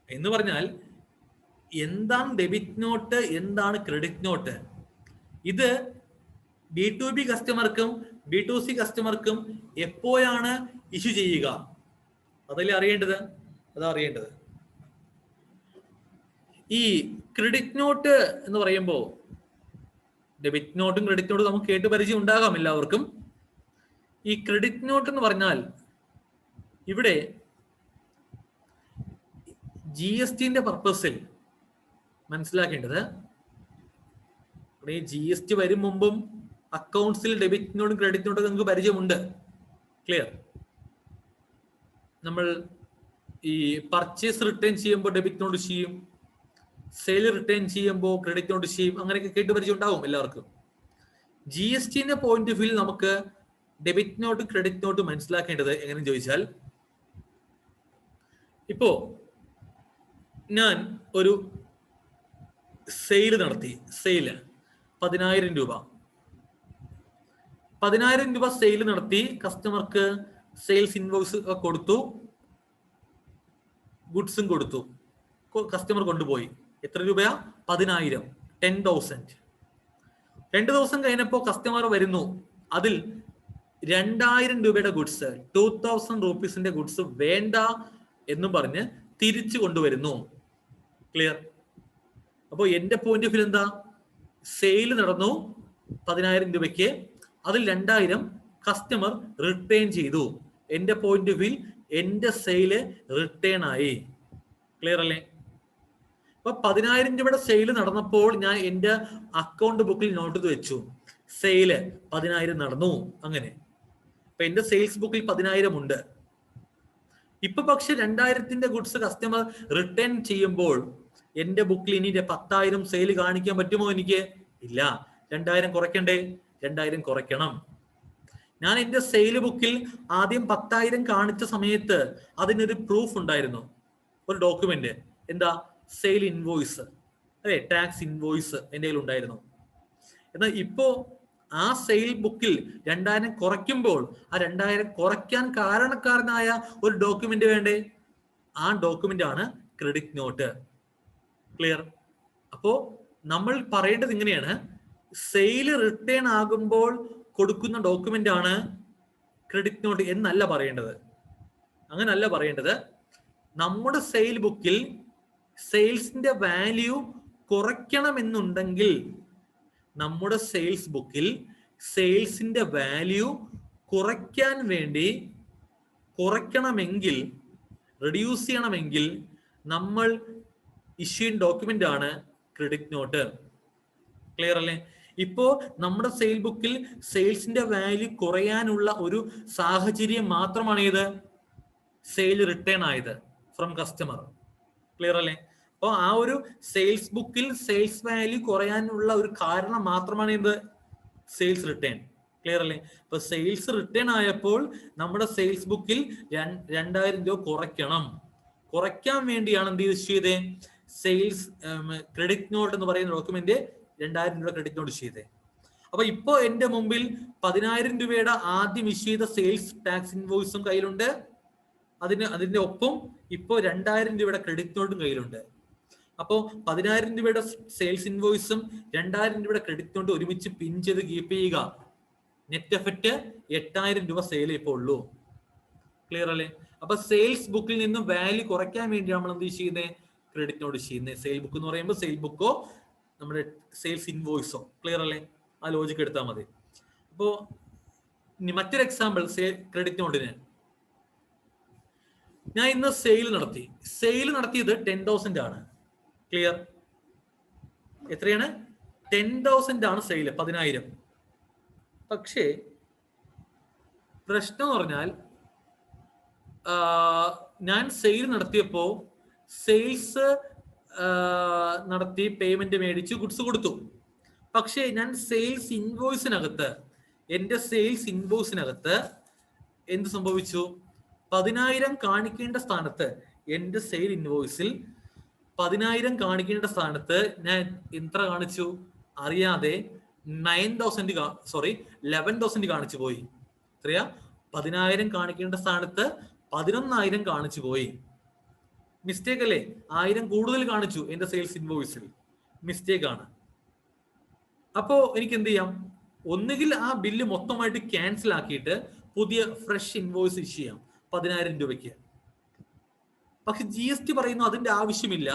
എന്ന് പറഞ്ഞാൽ, എന്താണ് ഡെബിറ്റ് നോട്ട്, എന്താണ് ക്രെഡിറ്റ് നോട്ട്? ഇത് B2B കസ്റ്റമർക്കും B2C കസ്റ്റമർക്കും എപ്പോഴാണ് ഇഷ്യൂ ചെയ്യുക? അതല്ലേ അറിയേണ്ടത്? അതാ അറിയേണ്ടത്. ഈ ക്രെഡിറ്റ് നോട്ട് എന്ന് പറയുമ്പോൾ ഡെബിറ്റ് നോട്ടും ക്രെഡിറ്റ് നോട്ടും നമുക്ക് കേട്ട് പരിചയം ഉണ്ടാകാം എല്ലാവർക്കും. ഈ ക്രെഡിറ്റ് നോട്ട് എന്ന് പറഞ്ഞാൽ ഇവിടെ GSTന്റെ പർപ്പസിൽ മനസ്സിലാക്കേണ്ടത്, ഈ GST വരും മുമ്പും അക്കൗണ്ട്സിൽ ഡെബിറ്റ് നോട്ടും ക്രെഡിറ്റ് നോട്ടും നിങ്ങൾക്ക് പരിചയമുണ്ട്. ക്ലിയർ? നമ്മൾ ഈ പർച്ചേസ് റിട്ടേൺ ചെയ്യുമ്പോൾ ഡെബിറ്റ് നോട്ട് ചെയ്യും, സെയിൽ റിട്ടേൺ ചെയ്യുമ്പോൾ ക്രെഡിറ്റ് നോട്ട് ചെയ്യും, അങ്ങനെയൊക്കെ കേട്ട് പരിചയം ഉണ്ടാവും എല്ലാവർക്കും. GSTന്റെ പോയിന്റ് ഓഫ് വ്യൂ നമുക്ക് ഡെബിറ്റ് നോട്ട് ക്രെഡിറ്റ് നോട്ട് മനസ്സിലാക്കേണ്ടത് എങ്ങനെയെന്ന് ചോദിച്ചാൽ, ഇപ്പോ ഞാൻ ഒരു സെയിൽ നടത്തി, സെയില് 10,000 രൂപ, 10,000 രൂപ സെയിൽ നടത്തി, കസ്റ്റമർക്ക് സെയിൽസ് ഇൻവോയ്സ് കൊടുത്തു, ഗുഡ്സും കൊടുത്തു, കസ്റ്റമർ കൊണ്ടുപോയി. എത്ര രൂപയാ? 10,000, 10,000. 2 ദിവസം കഴിഞ്ഞപ്പോ കസ്റ്റമർ വരുന്നു, അതിൽ 2,000 രൂപയുടെ ഗുഡ്സ്, 2,000 റുപ്പീസിന്റെ ഗുഡ്സ് വേണ്ട എന്നും പറഞ്ഞ് തിരിച്ചു കൊണ്ടുവരുന്നു. ക്ലിയർ? അപ്പൊ എന്റെ പോയിന്റ് ഓഫ് വ്യൂ എന്താ? സെയിൽ നടന്നു 10,000 രൂപയ്ക്ക്, അതിൽ 2,000 കസ്റ്റമർ റിട്ടേൺ ചെയ്തു. എന്റെ പോയിന്റ് ഓഫ് വ്യൂ എന്റെ സെയില് റിട്ടേൺ ആയി. ക്ലിയർ അല്ലേ? അപ്പൊ 10,000 രൂപയുടെ സെയിൽ നടന്നപ്പോൾ ഞാൻ എന്റെ അക്കൗണ്ട് ബുക്കിൽ നോട്ട് ചെയ്ത് വെച്ചു. സെയില് 10,000 നടന്നു. അങ്ങനെ ഇപ്പൊ എന്റെ സെയിൽസ് ബുക്കിൽ 10,000 ഉണ്ട്. ഇപ്പൊ പക്ഷെ 2,000 ഗുഡ്സ് കസ്റ്റമർ റിട്ടേൺ ചെയ്യുമ്പോൾ എന്റെ ബുക്കിൽ ഇനി 10,000 സെയിൽ കാണിക്കാൻ പറ്റുമോ എനിക്ക്? ഇല്ല. 2,000 കുറയ്ക്കണ്ടേ? 2,000 കുറയ്ക്കണം. ഞാൻ എന്റെ സെയിൽ ബുക്കിൽ ആദ്യം 10,000 കാണിച്ച സമയത്ത് അതിനൊരു പ്രൂഫ് ഉണ്ടായിരുന്നു, ഒരു ഡോക്യുമെന്റ്. എന്താ? സെയിൽ ഇൻവോയ്സ്, അല്ലെ, ടാക്സ് ഇൻവോയ്സ് എന്റെ കയ്യിൽ ഉണ്ടായിരുന്നു. എന്നാൽ ഇപ്പോ ആ സെയിൽ ബുക്കിൽ 2,000 കുറയ്ക്കുമ്പോൾ ആ 2,000 കുറയ്ക്കാൻ കാരണക്കാരനായ ഒരു ഡോക്യുമെന്റ് വേണ്ടേ? ആ ഡോക്യുമെന്റ് ആണ് ക്രെഡിറ്റ് നോട്ട്. ക്ലിയർ? അപ്പോ നമ്മൾ പറയേണ്ടത് ഇങ്ങനെയാണ്, സെയിൽ റിട്ടേൺ ആകുമ്പോൾ കൊടുക്കുന്ന ഡോക്യുമെന്റ് ആണ് ക്രെഡിറ്റ് നോട്ട് എന്നല്ല പറയേണ്ടത്. അങ്ങനല്ല പറയേണ്ടത്. നമ്മുടെ സെയിൽ ബുക്കിൽ സെയിൽസിന്റെ വാല്യൂ കുറയ്ക്കണമെന്നുണ്ടെങ്കിൽ, നമ്മുടെ സെയിൽസ് ബുക്കിൽ സെയിൽസിന്റെ വാല്യൂ കുറയ്ക്കണമെങ്കിൽ, റെഡ്യൂസ് ചെയ്യണമെങ്കിൽ നമ്മൾ ഇഷ്യൂ ഡോക്യുമെന്റ് ആണ് ക്രെഡിറ്റ് നോട്ട്. ക്ലിയർ അല്ലേ? ഇപ്പോ നമ്മുടെ സെയിൽ ബുക്കിൽ സെയിൽസിന്റെ വാല്യൂ കുറയാനുള്ള ഒരു സാഹചര്യം മാത്രമാണ് ഇത് സെയിൽ റിട്ടേൺ ആയത് ഫ്രം കസ്റ്റമർ. ക്ലിയർ അല്ലേ? അപ്പൊ ആ ഒരു സെയിൽസ് ബുക്കിൽ സെയിൽസ് വാല്യൂ കുറയാനുള്ള ഒരു കാരണം മാത്രമാണ് ഇത് സെയിൽസ് റിട്ടേൺ. ക്ലിയർ അല്ലേ? ഇപ്പൊ സെയിൽസ് റിട്ടേൺ ആയപ്പോൾ നമ്മുടെ സെയിൽസ് ബുക്കിൽ 2,000 രൂപ കുറയ്ക്കാൻ വേണ്ടിയാണ് എന്ത് ചെയ്തേ? സെയിൽസ് ക്രെഡിറ്റ് നോട്ട് എന്ന് പറയുന്ന ഡോക്യുമെന്റ് 2,000 രൂപ ക്രെഡിറ്റ് നോട്ട് ചെയ്തേ. അപ്പൊ ഇപ്പോ എന്റെ മുമ്പിൽ 10,000 രൂപയുടെ ആദ്യം ഇഷ്യൂ ചെയ്ത സെയിൽസ് ടാക്സ് ഇൻവോയ്സും കയ്യിലുണ്ട്. അതിന്റെ ഒപ്പം ഇപ്പോ 2,000 രൂപയുടെ ക്രെഡിറ്റ് നോട്ടും കയ്യിലുണ്ട്. അപ്പോൾ 10,000 രൂപയുടെ സെയിൽസ് ഇൻവോയ്സും 2,000 രൂപയുടെ ക്രെഡിറ്റ് നോട്ട് ഒരുമിച്ച് പിൻ ചെയ്ത് കീപ്പ് ചെയ്യുക. നെറ്റ് എഫക്റ്റ് 8,000 രൂപ സെയിൽ ഇപ്പോൾ ഉള്ളൂ. ക്ലിയർ അല്ലേ? അപ്പൊ സെയിൽസ് ബുക്കിൽ നിന്നും വാല്യൂ കുറയ്ക്കാൻ വേണ്ടി നമ്മൾ എന്ത് ചെയ്യുന്നത്? ക്രെഡിറ്റ് നോട്ട് ചെയ്യുന്നത്. സെയിൽ ബുക്ക് എന്ന് പറയുമ്പോൾ സെയിൽ ബുക്കോ നമ്മുടെ സെയിൽസ് ഇൻവോയ്സോ. ക്ലിയർ അല്ലേ? ആ ലോജിക്ക് എടുത്താൽ മതി. അപ്പോ ഇനി മറ്റൊരു എക്സാമ്പിൾ ക്രെഡിറ്റ് നോട്ടിന്. ഞാൻ ഇന്ന് സെയിൽ നടത്തിയത് 10,000 ആണ്. ക്ലിയർ? എത്രയാണ്? 10,000 ആണ് സെയിൽ, 10,000. പക്ഷേ പ്രശ്നം എന്ന് പറഞ്ഞാൽ ഞാൻ സെയിൽ നടത്തിയപ്പോ സെയിൽസ് നടത്തി പേയ്മെന്റ് മേടിച്ചു, ഗുഡ്സ് കൊടുത്തു. പക്ഷേ ഞാൻ സെയിൽസ് ഇൻവോയ്സിനകത്ത് എന്ത് സംഭവിച്ചു? 10,000 കാണിക്കേണ്ട സ്ഥാനത്ത് എന്റെ സെയിൽ ഇൻവോയ്സിൽ 10,000 കാണിക്കേണ്ട സ്ഥാനത്ത് ഞാൻ എത്ര കാണിച്ചു? അറിയാതെ 11,000 കാണിച്ചു പോയി. എത്രയാ? 10,000 കാണിക്കേണ്ട സ്ഥാനത്ത് 11,000 കാണിച്ചു പോയി. മിസ്റ്റേക്ക് അല്ലേ? 1,000 കൂടുതൽ കാണിച്ചു എന്റെ സെയിൽസ് ഇൻവോയ്സിൽ. മിസ്റ്റേക്ക് ആണ്. അപ്പോ എനിക്ക് എന്ത് ചെയ്യാം? ഒന്നുകിൽ ആ ബില്ല് മൊത്തമായിട്ട് ക്യാൻസൽ ആക്കിയിട്ട് പുതിയ ഫ്രഷ് ഇൻവോയ്സ് ഇഷ്യൂ ചെയ്യാം 10,000 രൂപയ്ക്ക്. പക്ഷെ GST പറയുന്നു അതിന്റെ ആവശ്യമില്ല.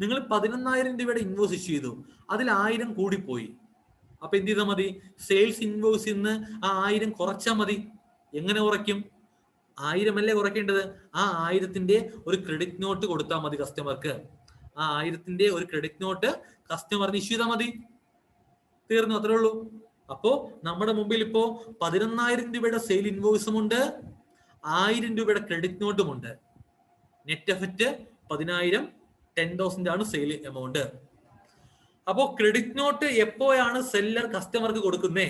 നിങ്ങൾ 11,000 രൂപയുടെ ഇൻവോയ്സ് ഇഷ്യൂ ചെയ്തു, അതിൽ 1,000 കൂടിപ്പോയി. അപ്പൊ എന്ത് ചെയ്താൽ മതി? സെയിൽസ് ഇൻവോയ്സിൽ നിന്ന് ആ 1,000 കുറച്ചാൽ മതി. എങ്ങനെ കുറയ്ക്കും? 1,000 അല്ലേ കുറയ്ക്കേണ്ടത്? ആ 1,000ന്റെ ഒരു ക്രെഡിറ്റ് നോട്ട് കൊടുത്താൽ മതി കസ്റ്റമർക്ക്. ആ 1,000ന്റെ ഒരു ക്രെഡിറ്റ് നോട്ട് കസ്റ്റമറിന് ഇഷ്യൂ ചെയ്താൽ മതി. തീർന്നു, അത്രേ ഉള്ളൂ. അപ്പോ നമ്മുടെ മുമ്പിൽ ഇപ്പോ 11,000 രൂപയുടെ സെയിൽ ഇൻവോയ്സും ഉണ്ട്, 1,000 രൂപയുടെ ക്രെഡിറ്റ് നോട്ടും ഉണ്ട്. നെറ്റ് എഫക്റ്റ് 10,000, 10,000 ആണ് സെയിൽ എമൗണ്ട്. അപ്പോ ക്രെഡിറ്റ് നോട്ട് എപ്പോഴാണ് സെല്ലർ കസ്റ്റമർക്ക് കൊടുക്കുന്നേ?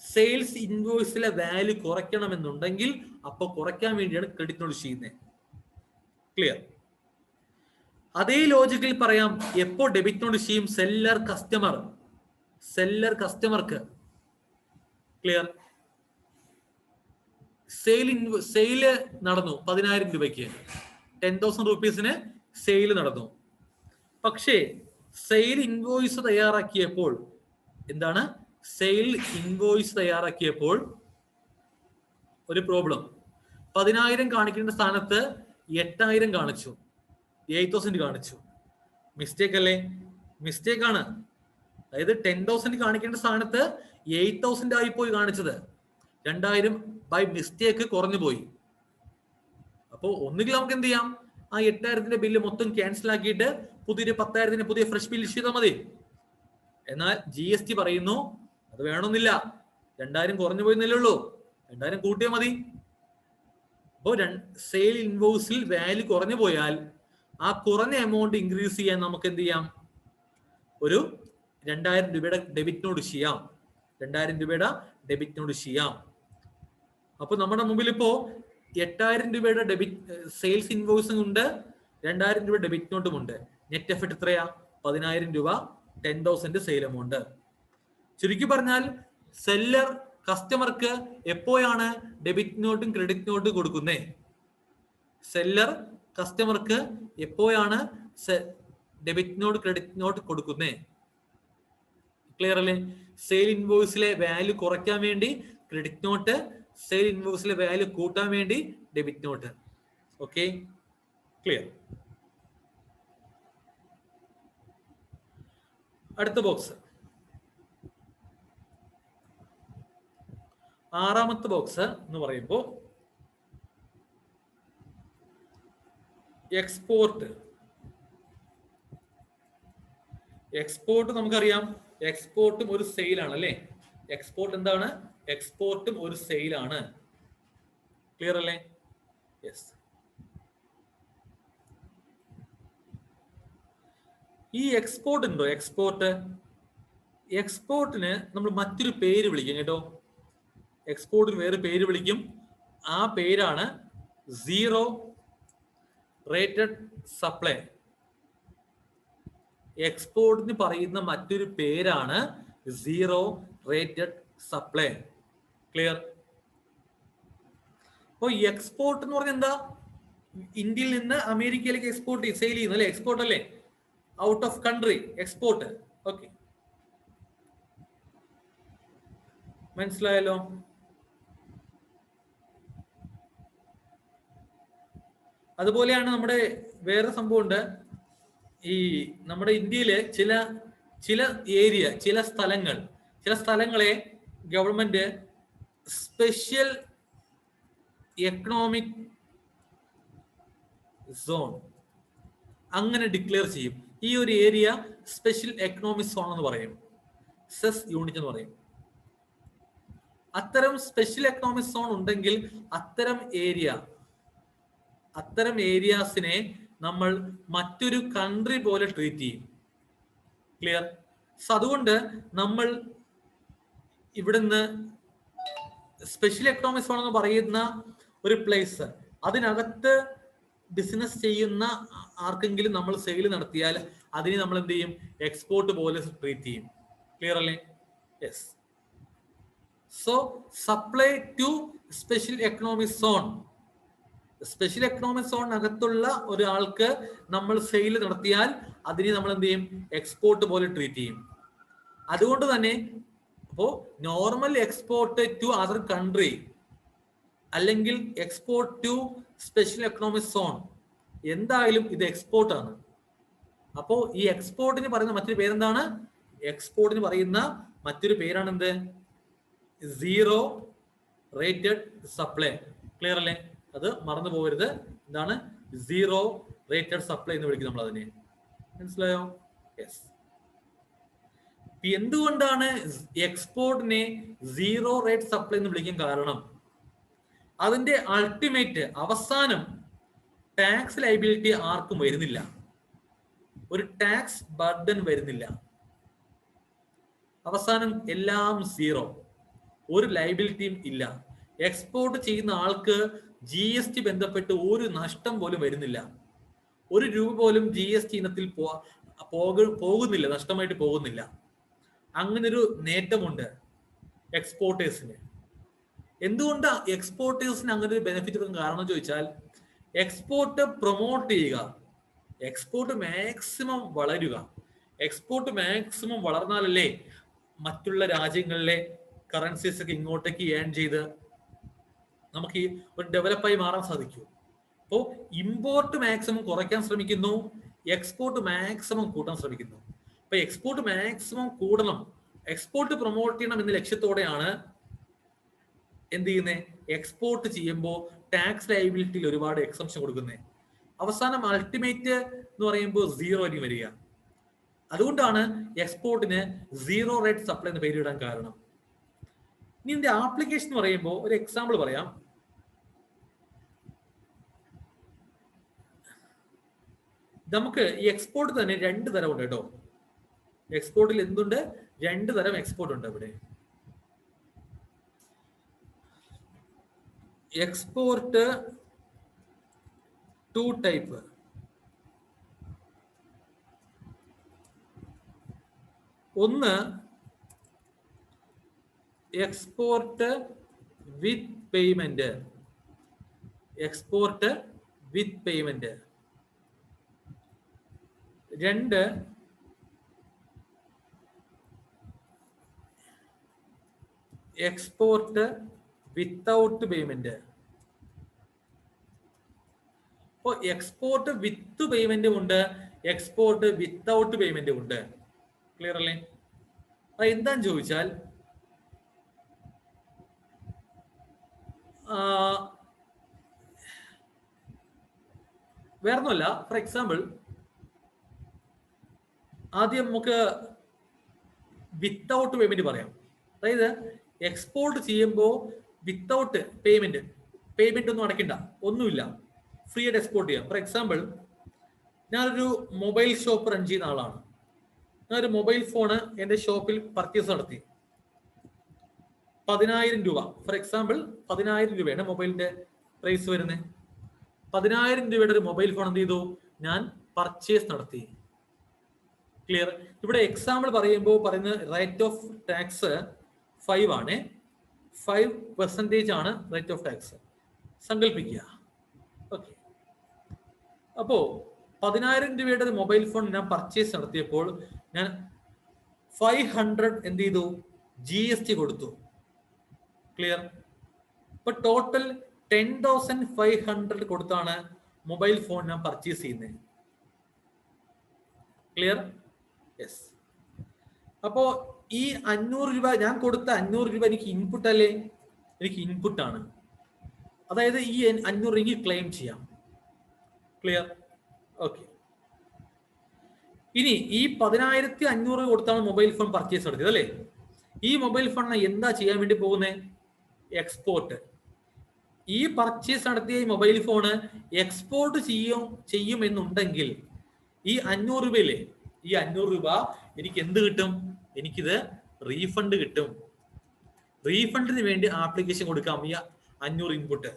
സെയിൽസ് ഇൻവോയ്സിലെ വാല്യൂ കുറയ്ക്കണമെന്നുണ്ടെങ്കിൽ അപ്പൊ കുറയ്ക്കാൻ വേണ്ടിയാണ് ക്രെഡിറ്റ് നോട്ട് ചെയ്യുന്നത്. ക്ലിയർ? അതേ ലോജിക്കിൽ പറയാം, എപ്പോ ഡെബിറ്റ് നോട്ട് ചെയ്യും? സെല്ലർ കസ്റ്റമർക്ക്. ക്ലിയർ? സെയില് നടന്നു 10,000 രൂപയ്ക്ക്, 10,000 റുപ്പീസിന് സെയിൽ നടന്നു. പക്ഷേ സെയിൽ ഇൻവോയ്സ് തയ്യാറാക്കിയപ്പോൾ എന്താണ്? സെയിൽ ഇൻവോയ്സ് തയ്യാറാക്കിയപ്പോൾ ഒരു പ്രോബ്ലം. 10,000 കാണിക്കേണ്ട സ്ഥാനത്ത് 8,000 കാണിച്ചു, 8,000 കാണിച്ചു. മിസ്റ്റേക്ക് അല്ലേ? മിസ്റ്റേക്ക് ആണ്. അതായത് 10,000 കാണിക്കേണ്ട സ്ഥാനത്ത് 8,000 ആയിപ്പോയി കാണിച്ചത്. 2,000 ബൈ മിസ്റ്റേക്ക് കുറഞ്ഞു പോയി. അപ്പോ ഒന്നുകിൽ നമുക്ക് എന്ത് ചെയ്യാം? ആ 8,000ന്റെ ബില്ല് മൊത്തം ക്യാൻസൽ ആക്കിയിട്ട് പുതിയൊരു 10,000ത്തിന് പുതിയ ഫ്രഷ് ബില്ല് ഇഷ്യൂ ചെയ്താൽ മതി. എന്നാൽ GST പറയുന്നു അത് വേണമെന്നില്ല. 2000 കുറഞ്ഞു പോയെന്നല്ലേ ഉള്ളൂ, 2000 കൂട്ടിയാൽ മതി. അപ്പോൾ സെയിൽ ഇൻവോയ്സിൽ വാല്യൂ കുറഞ്ഞു പോയാൽ ആ കുറഞ്ഞ എമൗണ്ട് ഇൻക്രീസ് ചെയ്യാൻ നമുക്ക് എന്ത് ചെയ്യാം? ഒരു 2000 രൂപയുടെ ഡെബിറ്റ് നോട്ട് ചെയ്യാം. 2000 രൂപയുടെ ഡെബിറ്റ് നോട്ട് ചെയ്യാം. അപ്പൊ നമ്മുടെ മുമ്പിൽ ഇപ്പോ 8000 രൂപയുടെ ഡെബിറ്റ് സെയിൽസ് ഇൻവോയ്സും ഉണ്ട്, 2000 രൂപ ഡെബിറ്റ് നോട്ടും ഉണ്ട്. നെറ്റ് എഫക്ട് എത്രയാ? 10000 രൂപ, 10,000 സെയിൽ എമൗണ്ട്. ചുരുക്കി പറഞ്ഞാൽ സെല്ലർ കസ്റ്റമർക്ക് എപ്പോഴാണ് ഡെബിറ്റ് നോട്ടും ക്രെഡിറ്റ് നോട്ടും കൊടുക്കുന്നത്? സെല്ലർ കസ്റ്റമർക്ക് എപ്പോഴാണ് ഡെബിറ്റ് നോട്ട് ക്രെഡിറ്റ് നോട്ട് കൊടുക്കുന്നത്? ക്ലിയർ അല്ലേ? സെയിൽ ഇൻവോയ്സിലെ വാല്യൂ കുറയ്ക്കാൻ വേണ്ടി ക്രെഡിറ്റ് നോട്ട്, സെയിൽ ഇൻവോയ്സിലെ വാല്യൂ കൂട്ടാൻ വേണ്ടി ഡെബിറ്റ് നോട്ട്. Okay, clear. അടുത്ത ബോക്സ്, 6ാമത്തെ ബോക്സ് എന്ന് പറയുമ്പോൾ എക്സ്പോർട്ട്. എക്സ്പോർട്ട് നമുക്കറിയാം, എക്സ്പോർട്ടും ഒരു സെയിലാണ് അല്ലേ? എക്സ്പോർട്ട് എന്താണ്? എക്സ്പോർട്ടും ഒരു സെയിലാണ്. ക്ലിയർ അല്ലേ? യെസ്. ഈ എക്സ്പോർട്ട് ഉണ്ടോ? എക്സ്പോർട്ടിന് നമ്മൾ മറ്റൊരു പേര് വിളിക്കും കേട്ടോ. എക്സ്പോർട്ടിന് വേറെ പേര് വിളിക്കും. ആ പേരാണ് സീറോ റേറ്റഡ് സപ്ലൈ. എക്സ്പോർട്ടിന് പറയുന്ന മറ്റൊരു പേരാണ് സീറോ റേറ്റഡ് സപ്ലൈ. ക്ലിയർ? അപ്പൊ എക്സ്പോർട്ട് എന്ന് പറഞ്ഞാൽ എന്താ? ഇന്ത്യയിൽ നിന്ന് അമേരിക്കയിലേക്ക് എക്സ്പോർട്ട് സെയിൽ ചെയ്യുന്നു അല്ലെ? എക്സ്പോർട്ട് അല്ലേ? Out of country export. Okay, മനസ്സിലായല്ലോ? അതുപോലെയാണ് നമ്മുടെ വേറെ സംഭവം ഉണ്ട്. ഈ നമ്മുടെ ഇന്ത്യയിലെ ചില ഏരിയ, ചില സ്ഥലങ്ങളെ ഗവൺമെന്റ് സ്പെഷ്യൽ എക്കണോമിക് സോൺ അങ്ങനെ ഡിക്ലെയർ ചെയ്യും. ഈ ഒരു ഏരിയ സ്പെഷ്യൽ എക്കണോമിക് സോൺ എന്ന് പറയും, സെസ് യൂണിറ്റ് എന്ന് പറയും. അത്തരം സ്പെഷ്യൽ എക്കണോമിക് സോൺ ഉണ്ടെങ്കിൽ അത്തരം ഏരിയാസിനെ നമ്മൾ മറ്റൊരു കൺട്രി പോലെ ട്രീറ്റ് ചെയ്യും. ക്ലിയർ? സോ അതുകൊണ്ട് നമ്മൾ ഇവിടുന്ന് സ്പെഷ്യൽ എക്കണോമിക് സോൺ എന്ന് പറയുന്ന ഒരു പ്ലേസ്, അതിനകത്ത് ബിസിനസ് ചെയ്യുന്ന ആർക്കെങ്കിലും നമ്മൾ സെയിൽ നടത്തിയാൽ അതിനെ നമ്മൾ എന്ത് ചെയ്യും? എക്സ്പോർട്ട് പോലെ ട്രീറ്റ് ചെയ്യും. ക്ലിയർ അല്ലേ? Yes. So supply to special economic zone. Special economic സോണിനകത്തുള്ള ഒരാൾക്ക് നമ്മൾ സെയിൽ നടത്തിയാൽ അതിനെ നമ്മൾ എന്ത് ചെയ്യും? എക്സ്പോർട്ട് പോലെ ട്രീറ്റ് ചെയ്യും. അതുകൊണ്ട് തന്നെ അപ്പോ normal export to other country അല്ലെങ്കിൽ export to special economic zone, എന്തായാലും ഇത് എക്സ്പോർട്ട് ആണ്. അപ്പോ ഈ എക്സ്പോർട്ടിന് പറയുന്ന മറ്റൊരു പേരെന്താണ്? എക്സ്പോർട്ടിന് പറയുന്ന മറ്റൊരു പേരാണ് എന്ത്? Zero rated supply. ക്ലിയർ അല്ലേ? അത് മറന്നു പോകരുത്. എന്താണ് സീറോ റേറ്റഡ് സപ്ലൈ എന്ന് വിളിക്കും നമ്മൾ അതിനെ. മനസ്സിലായോ? യെസ്. എന്തുകൊണ്ടാണ് എക്സ്പോർട്ടിനെ സീറോ റേറ്റ് സപ്ലൈ എന്ന് വിളിക്കാൻ കാരണം? അതിന്റെ അൾട്ടിമേറ്റ് അവസാനം ടാക്സ് ലൈബിലിറ്റി ആർക്കും വരുന്നില്ല, ഒരു ടാക്സ് ബർഡൻ വരുന്നില്ല. അവസാനം എല്ലാം സീറോ, ഒരു ലൈബിലിറ്റിയും ഇല്ല. എക്സ്പോർട്ട് ചെയ്യുന്ന ആൾക്ക് GST ബന്ധപ്പെട്ട് ഒരു നഷ്ടം പോലും വരുന്നില്ല. ഒരു രൂപ പോലും GST ഇനത്തിൽ പോകുന്നില്ല, നഷ്ടമായിട്ട് പോകുന്നില്ല. അങ്ങനൊരു നേട്ടമുണ്ട് എക്സ്പോർട്ടേഴ്സിന്. എന്തുകൊണ്ടാ എക്സ്പോർട്ടേഴ്സിന് അങ്ങനെ ഒരു ബെനിഫിറ്റ് എടുക്കാൻ കാരണം ചോദിച്ചാൽ, എക്സ്പോർട്ട് പ്രൊമോട്ട് ചെയ്യുക, എക്സ്പോർട്ട് മാക്സിമം വളരുക. എക്സ്പോർട്ട് മാക്സിമം വളർന്നാലല്ലേ മറ്റുള്ള രാജ്യങ്ങളിലെ കറൻസീസ് ഒക്കെ ഇങ്ങോട്ടേക്ക് ഏൺ ചെയ്ത് നമുക്ക് ഈ ഒരു ഡെവലപ്പായി മാറാൻ സാധിക്കൂ. അപ്പോൾ ഇമ്പോർട്ട് മാക്സിമം കുറയ്ക്കാൻ ശ്രമിക്കുന്നു, എക്സ്പോർട്ട് മാക്സിമം കൂട്ടാൻ ശ്രമിക്കുന്നു. അപ്പൊ എക്സ്പോർട്ട് മാക്സിമം കൂടണം, എക്സ്പോർട്ട് പ്രൊമോട്ട് ചെയ്യണം എന്ന ലക്ഷ്യത്തോടെയാണ് എന്ത് ചെയ്യുന്നത്? എക്സ്പോർട്ട് ചെയ്യുമ്പോൾ ടാക്സ് ലയബിലിറ്റിയിൽ ഒരുപാട് എക്സംഷൻ കൊടുക്കുന്നത്. അവസാനം അൾട്ടിമേറ്റ് എന്ന് പറയുമ്പോൾ സീറോ വരിക. അതുകൊണ്ടാണ് എക്സ്പോർട്ടിന് സീറോ റേറ്റ് സപ്ലൈ എന്ന് പേരിടാൻ കാരണം. ഇനി ഇതിന്റെ ആപ്ലിക്കേഷൻ എന്ന് പറയുമ്പോൾ ഒരു എക്സാമ്പിൾ പറയാം. നമുക്ക് ഈ എക്സ്പോർട്ട് തന്നെ 2 തരം ഉണ്ട് കേട്ടോ. എക്സ്പോർട്ടിൽ എന്തുണ്ട്? 2 തരം എക്സ്പോർട്ട് ഉണ്ട് ഇവിടെ. Export 2 type. ഒന്ന് എക്സ്പോർട്ട് വിത്ത് പേയ്മെന്റ്. എക്സ്പോർട്ട് വിത്ത് പേയ്മെന്റ്. 2 export without payment. അപ്പോൾ എക്സ്പോർട്ട് വിത്ത് പേയ്മെന്റും ഉണ്ട്, എക്സ്പോർട്ട് വിത്തൗട്ട് പേയ്മെന്റും ഉണ്ട്. ക്ലിയർ അല്ലേ? അത് എന്താന്ന് ചോദിച്ചാൽ വേറൊന്നുമല്ല. ഫോർ എക്സാമ്പിൾ, ആദ്യം നമുക്ക് വിത്തൗട്ട് പേയ്മെന്റ് പറയാം. അതായത് എക്സ്പോർട്ട് ചെയ്യുമ്പോൾ വിത്തൗട്ട് പേയ്മെന്റ് ഒന്നും അടയ്ക്കണ്ട, ഒന്നുമില്ല, ഫ്രീ ആയിട്ട് എക്സ്പോർട്ട് ചെയ്യാം. ഫോർ എക്സാമ്പിൾ, ഞാനൊരു മൊബൈൽ ഷോപ്പ് റൺ ചെയ്യുന്ന ആളാണ്. ഞാനൊരു മൊബൈൽ ഫോണ് എൻ്റെ ഷോപ്പിൽ പർച്ചേസ് നടത്തി. 10,000 രൂപ. ഫോർ എക്സാമ്പിൾ 10,000 രൂപയാണ് മൊബൈലിന്റെ പ്രൈസ് വരുന്നത്. 10,000 രൂപയുടെ ഒരു മൊബൈൽ ഫോൺ എന്ത് ചെയ്തു? ഞാൻ പർച്ചേസ് നടത്തി. ക്ലിയർ? ഇവിടെ എക്സാമ്പിൾ പറയുമ്പോൾ പറയുന്ന റേറ്റ് ഓഫ് ടാക്സ് 5 ആണ്. 5% ആണ് റേറ്റ് ഓഫ് ടാക്സ്. സങ്കല്പിക്കുക. ഓക്കെ. അപ്പോ 10,000 രൂപയുടെ ഒരു മൊബൈൽ ഫോൺ ഞാൻ പർച്ചേസ് നടത്തിയപ്പോൾ ഞാൻ 500 എന്ത് ചെയ്തു? GST കൊടുത്തു. ക്ലിയർ? ഇപ്പൊ ടോട്ടൽ 10,500 കൊടുത്താണ് മൊബൈൽ ഫോൺ ഞാൻ പർച്ചേസ് ചെയ്യുന്നത്. ക്ലിയർ? യെസ്. അപ്പോ ഈ 500 രൂപ ഞാൻ കൊടുത്ത 500 രൂപ എനിക്ക് ഇൻപുട്ട് അല്ലേ? എനിക്ക് ഇൻപുട്ട് ആണ്. അതായത് ഈ 500 എനിക്ക് ക്ലെയിം ചെയ്യാം. ക്ലിയർ? ഓക്കെ. ഇനി ഈ 10,500 കൊടുത്താണ് മൊബൈൽ ഫോൺ പർച്ചേസ് നടത്തിയത് അല്ലേ? ഈ മൊബൈൽ ഫോണിനെ എന്താ ചെയ്യാൻ വേണ്ടി പോകുന്നത്? എക്സ്പോർട്ട്. ഈ പർച്ചേസ് നടത്തിയ ഈ മൊബൈൽ ഫോണ് എക്സ്പോർട്ട് ചെയ്യുമെന്നുണ്ടെങ്കിൽ ഈ 500 രൂപയില്ലേ, ഈ 500 രൂപ എനിക്ക് എന്ത് കിട്ടും? എനിക്കിത് റീഫണ്ട് കിട്ടും. റീഫണ്ടിന് വേണ്ടി ആപ്ലിക്കേഷൻ കൊടുക്കാം ഈ 500 ഇൻപുട്ട്.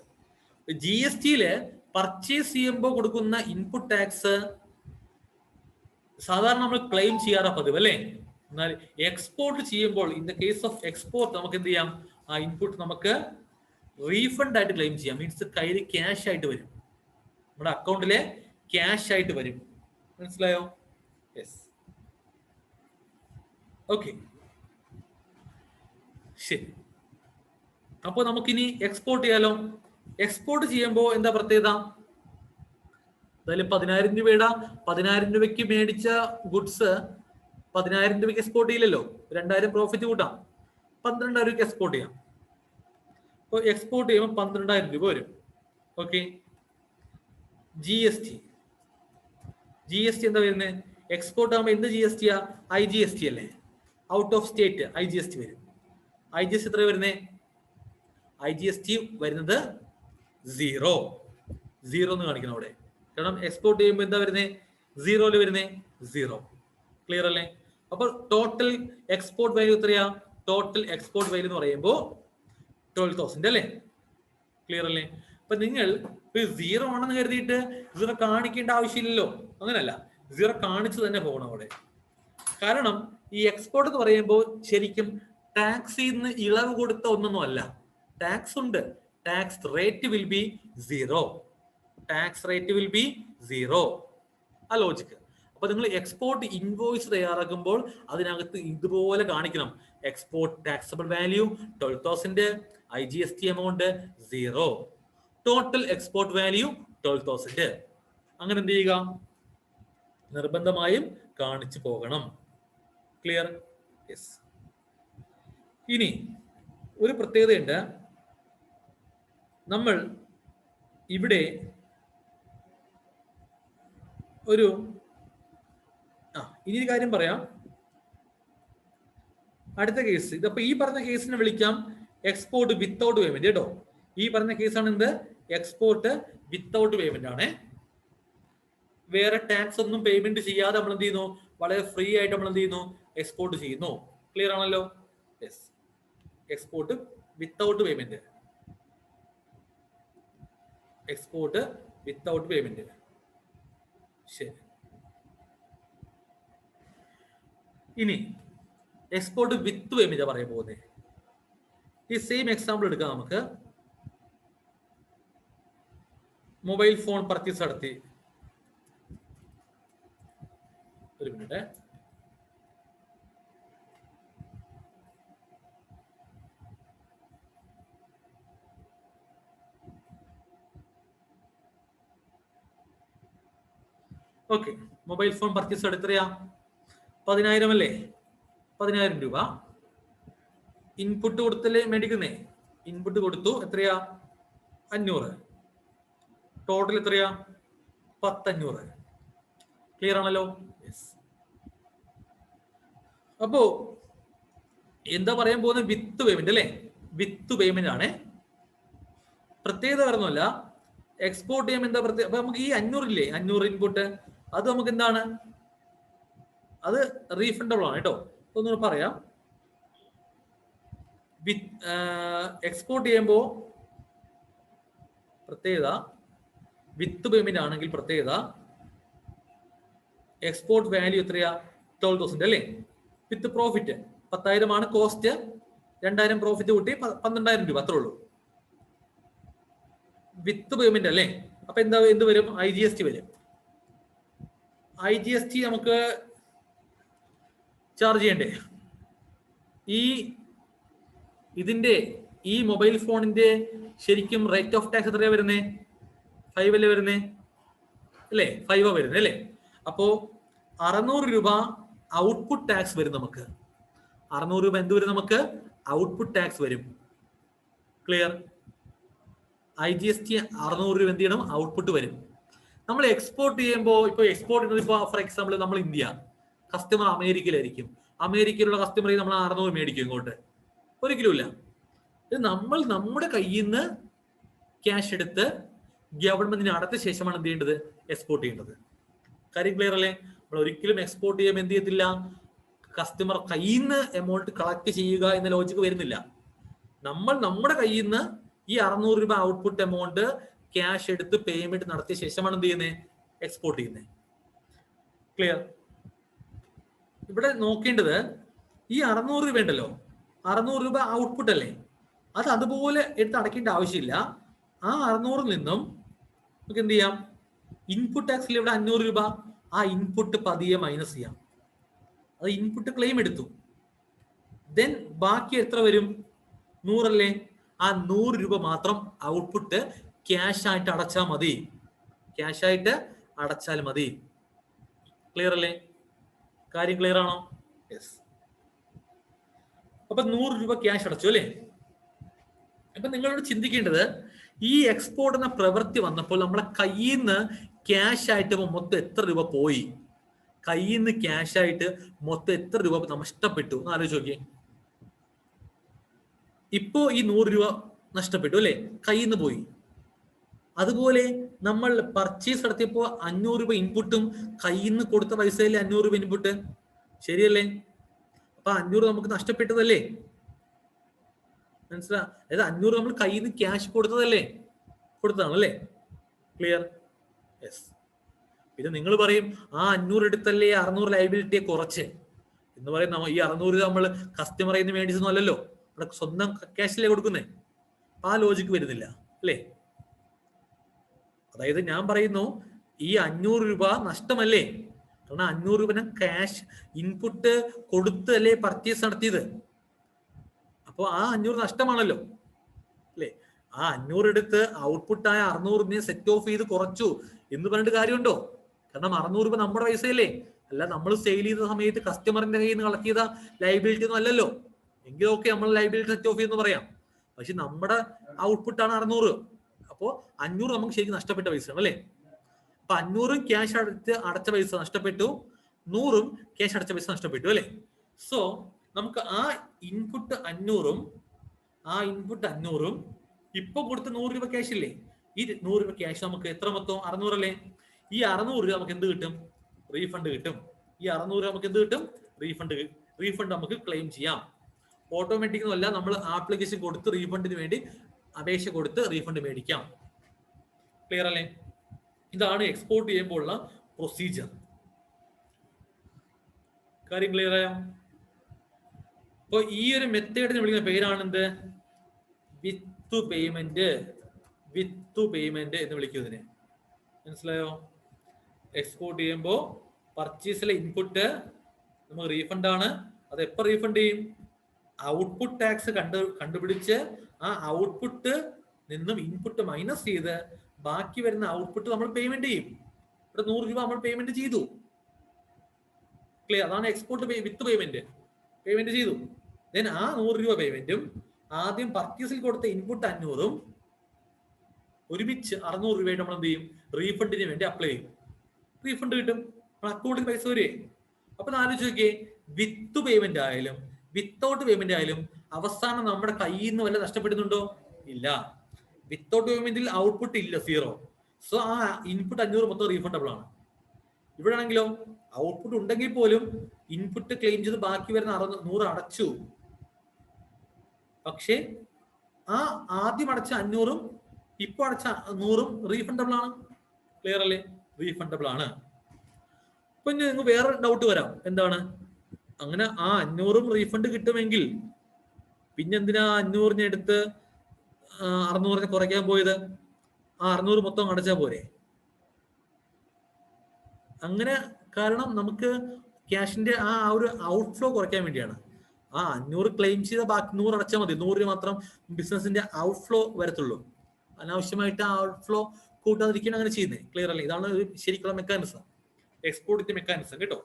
GSTയില് പർച്ചേസ് ചെയ്യുമ്പോൾ കൊടുക്കുന്ന ഇൻപുട്ട് ടാക്സ് സാധാരണ നമ്മൾ ക്ലെയിം ചെയ്യാറാ പതിവ് അല്ലേ? എന്നാൽ എക്സ്പോർട്ട് ചെയ്യുമ്പോൾ, in the case of export, നമുക്ക് എന്ത് ചെയ്യാം? ആ ഇൻപുട്ട് നമുക്ക് റീഫണ്ട് ആയിട്ട് ക്ലെയിം ചെയ്യാം. മീൻസ് കയ്യിൽ ക്യാഷ് ആയിട്ട് വരും, നമ്മുടെ അക്കൗണ്ടിലെ ക്യാഷ് ആയിട്ട് വരും. മനസ്സിലായോ? യെസ്. ഓക്കെ, ശരി. അപ്പൊ നമുക്കിനി എക്സ്പോർട്ട് ചെയ്യാലോ. എക്സ്പോർട്ട് ചെയ്യുമ്പോൾ എന്താ പ്രത്യേകത? അതായത് 10,000 രൂപയ്ക്ക് മേടിച്ച ഗുഡ്സ് 10,000 രൂപയ്ക്ക് എക്സ്പോർട്ട് ചെയ്യില്ലല്ലോ. 2,000 പ്രോഫിറ്റ് കൂട്ടാം, 12,000 രൂപയ്ക്ക് എക്സ്പോർട്ട് ചെയ്യാം. അപ്പോൾ എക്സ്പോർട്ട് ചെയ്യുമ്പോൾ 12,000 രൂപ വരും. ഓക്കെ. GST എന്താ വരുന്നത്? എക്സ്പോർട്ട് ആകുമ്പോൾ എന്ത് GST ആ? IGST അല്ലേ? ഔട്ട് ഓഫ് സ്റ്റേറ്റ് IGST വരും. IGST എത്ര വരുന്നത്? IGST വരുന്നത് 0 എന്ന് കാണിക്കണം അവിടെ. കാരണം എക്സ്പോർട്ട് ചെയ്യുമ്പോൾ എന്താ വരുന്നത്? 0 വരുന്നത് 0. ക്ലിയർ അല്ലേ? അപ്പൊ ടോട്ടൽ എക്സ്പോർട്ട് വാല്യൂ എത്രയാ? ടോട്ടൽ എക്സ്പോർട്ട് വാല്യൂ എന്ന് പറയുമ്പോൾ 12,000 അല്ലേ? ക്ലിയർ അല്ലേ? അപ്പൊ നിങ്ങൾ 0 ആണെന്ന് കരുതിയിട്ട് 0 കാണിക്കേണ്ട ആവശ്യമില്ലല്ലോ. അങ്ങനല്ല, 0 കാണിച്ചു തന്നെ പോകണം അവിടെ. കാരണം ഈ എക്സ്പോർട്ട് എന്ന് പറയുമ്പോൾ ശരിക്കും ടാക്സിൽ നിന്ന് ഇളവ് കൊടുത്ത ഒന്നൊന്നും അല്ല. ടാക്സ് ഉണ്ട്. Tax rate will be 0. Tax rate will be 0. ആ ലോജിക്ക്. അപ്പൊ നിങ്ങൾ എക്സ്പോർട്ട് ഇൻവോയ്സ് തയ്യാറാക്കുമ്പോൾ അതിനകത്ത് ഇതുപോലെ കാണിക്കണം. Export taxable value 12,000, IGST amount 0, total export value 12,000. അങ്ങനെ എന്ത് ചെയ്യുക? നിർബന്ധമായും കാണിച്ചു പോകണം. ക്ലിയർ? യെസ്. ഇനി ഒരു പ്രത്യേകതയുണ്ട്. നമ്മൾ ഇവിടെ ഇനി ഒരു കാര്യം പറയാം. അടുത്ത കേസ്, ഇതപ്പോ ഈ പറഞ്ഞ കേസിനെ വിളിക്കാം എക്സ്പോർട്ട് വിത്തൗട്ട് പേയ്മെന്റ് കേട്ടോ. ഈ പറഞ്ഞ കേസാണ് എന്ത്? എക്സ്പോർട്ട് വിത്തൗട്ട് പേയ്മെന്റ് ആണ്. വേറെ ടാക്സ് ഒന്നും പേയ്മെന്റ് ചെയ്യാതെ നമ്മൾ എന്ത് ചെയ്യുന്നു? വളരെ ഫ്രീ ആയിട്ട് നമ്മൾ എന്ത് ചെയ്യുന്നു? എക്സ്പോർട്ട് ചെയ്യുന്നു. ക്ലിയർ ആണല്ലോ? Yes. Export without payment. Export without payment. ശരി. ഇനി എക്സ്പോർട്ട് വിത്ത് പേയ്മെന്റ് പറയാൻ പോകുന്നത്. ഈ സെയിം എക്സാമ്പിൾ എടുക്കാം നമുക്ക്. മൊബൈൽ ഫോൺ പർച്ചേസ് നടത്തി. ഒരു minute. Okay, mobile phone purchase എത്രയാ? 10,000 അല്ലേ? 10,000 രൂപ ഇൻപുട്ട് കൊടുത്തല്ലേ മേടിക്കുന്നേ. ഇൻപുട്ട് കൊടുത്തു. എത്രയാ? 500. ടോട്ടൽ എത്രയാ? 1,500. ക്ലിയർ ആണല്ലോ? യെസ്. അപ്പോ എന്താ പറയാൻ പോകുന്നത്? വിത്ത് പേയ്മെന്റ് അല്ലേ? വിത്ത് പേയ്മെന്റ് ആണ്. പ്രത്യേകത പറഞ്ഞല്ല, എക്സ്പോർട്ട് ചെയ്യുമ്പോൾ എന്താ പ്രത്യേക? അപ്പൊ നമുക്ക് ഈ 500 ഇല്ലേ, 500 ഇൻപുട്ട്, അത് നമുക്ക് എന്താണ്? അത് റീഫണ്ടബിൾ ആണ് കേട്ടോ. ഒന്നുകൂടെ പറയാം. എക്സ്പോർട്ട് ചെയ്യുമ്പോൾ പ്രത്യേകത, വിത്ത് പേയ്മെന്റ് ആണെങ്കിൽ പ്രത്യേകത, എക്സ്പോർട്ട് വാല്യൂ എത്രയാ? 12,000 അല്ലേ? വിത്ത് പ്രോഫിറ്റ് 10,000 ആണ് കോസ്റ്റ്. 2,000 പ്രോഫിറ്റ് കൂട്ടി 12,000 രൂപ, അത്രേ ഉള്ളൂ. വിത്ത് പേയ്മെന്റ് അല്ലേ? അപ്പൊ എന്ത് വരും? IGST വരും. IGST നമുക്ക് ചാർജ് ചെയ്യണ്ടേ? ഇതിന്റെ ഈ മൊബൈൽ ഫോണിന്റെ ശരിക്കും റേറ്റ് ഓഫ് ടാക്സ് എത്രയാ വരുന്നേ? 5 അല്ലേ വരുന്നേ? അല്ലേ? 5 വരുന്നേ അല്ലേ? അപ്പോ 600 രൂപ ഔട്ട്പുട്ട് ടാക്സ് വരും നമുക്ക്. 600 രൂപ എന്ത് വരും നമുക്ക്? ഔട്ട്പുട്ട് ടാക്സ് വരും. ക്ലിയർ? IGST 600 രൂപ എന്ത് ചെയ്യണം? ഔട്ട്പുട്ട് വരും. നമ്മൾ എക്സ്പോർട്ട് ചെയ്യുമ്പോൾ, ഇപ്പൊ എക്സ്പോർട്ട് ചെയ്യുന്നത് ഇപ്പൊ ഫോർ എക്സാമ്പിൾ നമ്മൾ ഇന്ത്യ, കസ്റ്റമർ അമേരിക്കയിലായിരിക്കും. അമേരിക്കയിലുള്ള കസ്റ്റമറെ നമ്മൾ 600 മേടിക്കും ഇങ്ങോട്ട്? ഒരിക്കലും ഇല്ല. ഇത് നമ്മൾ നമ്മുടെ കയ്യിൽ നിന്ന് ക്യാഷ് എടുത്ത് ഗവൺമെന്റിന് അടച്ച ശേഷമാണ് എന്ത് ചെയ്യേണ്ടത്? എക്സ്പോർട്ട് ചെയ്യേണ്ടത്. കാര്യം ക്ലിയർ അല്ലേ? നമ്മൾ ഒരിക്കലും എക്സ്പോർട്ട് ചെയ്യുമ്പോൾ എന്ത് ചെയ്യത്തില്ല? കസ്റ്റമർ കയ്യിൽ നിന്ന് എമൗണ്ട് കളക്ട് ചെയ്യുക എന്ന ലോജിക്ക് വരുന്നില്ല. നമ്മൾ നമ്മുടെ കയ്യിൽ നിന്ന് ഈ 600 രൂപ ഔട്ട്പുട്ട് എമൗണ്ട് ക്യാഷ് എടുത്ത് പേയ്മെന്റ് നടത്തിയ ശേഷമാണ് എന്ത് ചെയ്യുന്നത്? എക്സ്പോർട്ട് ചെയ്യുന്നത്. ക്ലിയർ? ഇവിടെ നോക്കേണ്ടത് ഈ 600 രൂപ ഉണ്ടല്ലോ, 600 രൂപ ഔട്ട്പുട്ട് അല്ലേ? അത് അതുപോലെ എടുത്ത് അടയ്ക്കേണ്ട ആവശ്യമില്ല. ആ 600 നിന്നും നമുക്ക് എന്ത് ചെയ്യാം? ഇൻപുട്ട് ടാക്സിൽ ഇവിടെ 500 രൂപ, ആ ഇൻപുട്ട് പതിയെ മൈനസ് ചെയ്യാം. അത് ഇൻപുട്ട് ക്ലെയിം എടുത്തു. ദെൻ ബാക്കി എത്ര വരും? 100 അല്ലേ? ആ 100 രൂപ മാത്രം ഔട്ട്പുട്ട് ക്യാഷ് ആയിട്ട് അടച്ചാൽ മതി. ക്യാഷ് ആയിട്ട് അടച്ചാൽ മതി. ക്ലിയർ അല്ലേ? കാര്യം ക്ലിയർ ആണോ? യെസ്. അപ്പൊ 100 രൂപ ക്യാഷ് അടച്ചു അല്ലേ? അപ്പൊ നിങ്ങളോട് ചിന്തിക്കേണ്ടത്, ഈ എക്സ്പോർട്ട് എന്ന പ്രവൃത്തി വന്നപ്പോൾ നമ്മളെ കയ്യിൽ നിന്ന് ക്യാഷ് ആയിട്ട് മൊത്തം എത്ര രൂപ പോയി? കയ്യിൽ നിന്ന് ക്യാഷ് ആയിട്ട് മൊത്തം എത്ര രൂപ നഷ്ടപ്പെട്ടു എന്ന് ആലോചിച്ച് നോക്കിയേ. ഇപ്പോ ഈ 100 രൂപ നഷ്ടപ്പെട്ടു അല്ലെ? കയ്യിൽ നിന്ന് പോയി. അതുപോലെ നമ്മൾ പർച്ചേസ് നടത്തിയപ്പോൾ 500 രൂപ ഇൻപുട്ടും കയ്യിൽ നിന്ന് കൊടുത്ത പൈസയിലെ 500 രൂപ ഇൻപുട്ട്, ശരിയല്ലേ? അപ്പൊ 500 നമുക്ക് നഷ്ടപ്പെട്ടതല്ലേ? മനസ്സിലാ? അതായത് 500 നമ്മൾ കയ്യിൽ നിന്ന് ക്യാഷ് കൊടുത്തതാണല്ലേ? ക്ലിയർ? യെസ്. പിന്നെ നിങ്ങൾ പറയും, ആ 500 എടുത്തല്ലേ 600 ലൈബിലിറ്റിയെ കുറച്ച് എന്ന് പറയും. ഈ 600 നമ്മൾ കസ്റ്റമറിൽ നിന്ന് മേടിച്ചൊന്നും അല്ലല്ലോ, നമ്മുടെ സ്വന്തം ക്യാഷിലേ കൊടുക്കുന്നേ. ആ ലോജിക്ക് വരുന്നില്ല അല്ലേ? അതായത് ഞാൻ പറയുന്നു, ഈ 500 രൂപ നഷ്ടമല്ലേ? കാരണം 500 രൂപ ക്യാഷ് ഇൻപുട്ട് കൊടുത്ത് അല്ലേ പർച്ചേസ് നടത്തിയത്. അപ്പോൾ ആ 500 നഷ്ടമാണല്ലോ അല്ലേ? ആ 500 എടുത്ത് ഔട്ട്പുട്ടായ 600 സെറ്റ് ഓഫ് ചെയ്ത് കുറച്ചു എന്ന് പറഞ്ഞിട്ട് കാര്യമുണ്ടോ? കാരണം 600 രൂപ നമ്മുടെ പൈസയല്ലേ? അല്ല നമ്മൾ സെയിൽ ചെയ്ത സമയത്ത് കസ്റ്റമറിന്റെ കയ്യിൽ നിന്ന് കളക്ട് ചെയ്ത ലൈബിലിറ്റി ഒന്നും അല്ലല്ലോ. എങ്കിലും ഓക്കെ, നമ്മൾ ലൈബിലിറ്റി സെറ്റ് ഓഫ് ചെയ്യുന്നു പറയാം. പക്ഷെ നമ്മുടെ ഔട്ട്പുട്ടാണ് 600. അപ്പോൾ 500 നമുക്ക് ശരിക്കും നഷ്ടപ്പെട്ട പൈസയാണ് അല്ലേ? അപ്പൊ 500 ക്യാഷ് അടച്ച പൈസ നഷ്ടപ്പെട്ടു, 100 ക്യാഷ് അടച്ച പൈസ നഷ്ടപ്പെട്ടു അല്ലേ? സോ നമുക്ക് ആ ഇൻപുട്ട് 500 ആ ഇൻപുട്ട് 500ഉം ഇപ്പൊ കൊടുത്ത 100 രൂപ ക്യാഷ് ഇല്ലേ, ഈ 100 രൂപ ക്യാഷ് നമുക്ക് എത്ര മൊത്തം 600 അല്ലേ, ഈ 600 രൂപ നമുക്ക് എന്ത് കിട്ടും, റീഫണ്ട് കിട്ടും. ഈ 600 രൂപ നമുക്ക് എന്ത് കിട്ടും, റീഫണ്ട് നമുക്ക് ക്ലെയിം ചെയ്യാം. ഓട്ടോമാറ്റിക് ഒന്നുമല്ല, നമ്മൾ ആപ്ലിക്കേഷൻ കൊടുത്ത് റീഫണ്ടിന് വേണ്ടി അപേക്ഷ കൊടുത്ത് റീഫണ്ട് മേടിക്കാം. ക്ലിയർ അല്ലേ? ഇതാണ് എക്സ്പോർട്ട് ചെയ്യുമ്പോൾ ഉള്ള പ്രൊസീജിയർ. കാര്യം ക്ലിയർ ആയോ? അപ്പൊ ഈ ഒരു മെത്തേഡിനെ വിളിക്കുന്ന പേരാണ് എന്ത്, വിത്ത് പേയ്മെന്റ് എന്ന് വിളിക്കുന്നതിന്. മനസ്സിലായോ? എക്സ്പോർട്ട് ചെയ്യുമ്പോൾ പർച്ചേസിലെ ഇൻപുട്ട് നമുക്ക് റീഫണ്ട് ആണ്. അത് എപ്പോ റീഫണ്ട് ചെയ്യും, ഔട്ട്പുട്ട് ടാക്സ് കണ്ടുപിടിച്ച് ആ ഔട്ട്പുട്ട് നിന്നും ഇൻപുട്ട് മൈനസ് ചെയ്ത് ബാക്കി വരുന്ന ഔട്ട്പുട്ട് നമ്മൾ പേയ്മെന്റ് ചെയ്യും. ഇവിടെ 100 രൂപ നമ്മൾ പേയ്മെന്റ് ചെയ്തു. ക്ലിയർ? അതാണ് എക്സ്പോർട്ട് വിത്ത് പേയ്മെന്റ് ചെയ്തു. ദെൻ ആ 100 രൂപ പേയ്മെന്റും ആദ്യം പർച്ചേസിൽ കൊടുത്ത ഇൻപുട്ട് 500ഉം ഒരുമിച്ച് 600 രൂപയായിട്ട് നമ്മൾ എന്ത് ചെയ്യും, റീഫണ്ടിന് വേണ്ടി അപ്ലൈ ചെയ്യും. റീഫണ്ട് കിട്ടും, അക്കൗണ്ടിൽ പൈസ വരെ. അപ്പൊ ആലോചിച്ച് നോക്കിയേ, വിത്ത് പേയ്മെന്റ് ആയാലും വിത്തൗട്ട് പേയ്മെന്റ് ആയാലും അവസാനം നമ്മുടെ കയ്യിൽ നിന്ന് വല്ല നഷ്ടപ്പെടുന്നുണ്ടോ? ഇല്ല. വിത്തൗട്ട് പേയ്മെന്റിൽ ഔട്ട്പുട്ട് ഇല്ല, 0. സോ ആ ഇൻപുട്ട് 500 മൊത്തം റീഫണ്ടബിൾ ആണ്. ഇവിടെ ആണെങ്കിലോ ഔട്ട്പുട്ട് ഉണ്ടെങ്കിൽ പോലും ഇൻപുട്ട് ക്ലെയിം ചെയ്ത് ബാക്കി വരുന്ന 100 അടച്ചു. പക്ഷേ ആ ആദ്യം അടച്ച 500ഉം ഇപ്പൊ അടച്ച 100ഉം റീഫണ്ടബിൾ ആണ്. ക്ലിയർ അല്ലേ? റീഫണ്ടബിൾ ആണ്. ഇപ്പൊ നിങ്ങൾക്ക് വേറെ ഡൗട്ട് വരാം, എന്താണ്, അങ്ങനെ ആ 500ഉം റീഫണ്ട് കിട്ടുമെങ്കിൽ പിന്നെ എന്തിനാ 500നെ എടുത്ത് 600നെ കുറയ്ക്കാൻ പോയത്? ആ 600 മൊത്തം അടച്ചാൽ പോരെ? അങ്ങനെ കാരണം നമുക്ക് ക്യാഷിന്റെ ആ ഒരു ഔട്ട്ഫ്ലോ കുറയ്ക്കാൻ വേണ്ടിയാണ്. ആ 500 ക്ലെയിം ചെയ്ത ബാക്കി 100 അടച്ചാൽ മതി. 100 മാത്രം ബിസിനസിന്റെ ഔട്ട്ഫ്ലോ വരത്തുള്ളൂ. അനാവശ്യമായിട്ട് ആ ഔട്ട്ഫ്ലോ കൂട്ടാതിരിക്കാൻ അങ്ങനെ ചെയ്യുന്നത്. ക്ലിയർ അല്ലേ? ഇതാണ് ഒരു ശരിക്കുള്ള മെക്കാനിസം, എക്സ്പോർട്ടിന്റെ മെക്കാനിസം കേട്ടോ.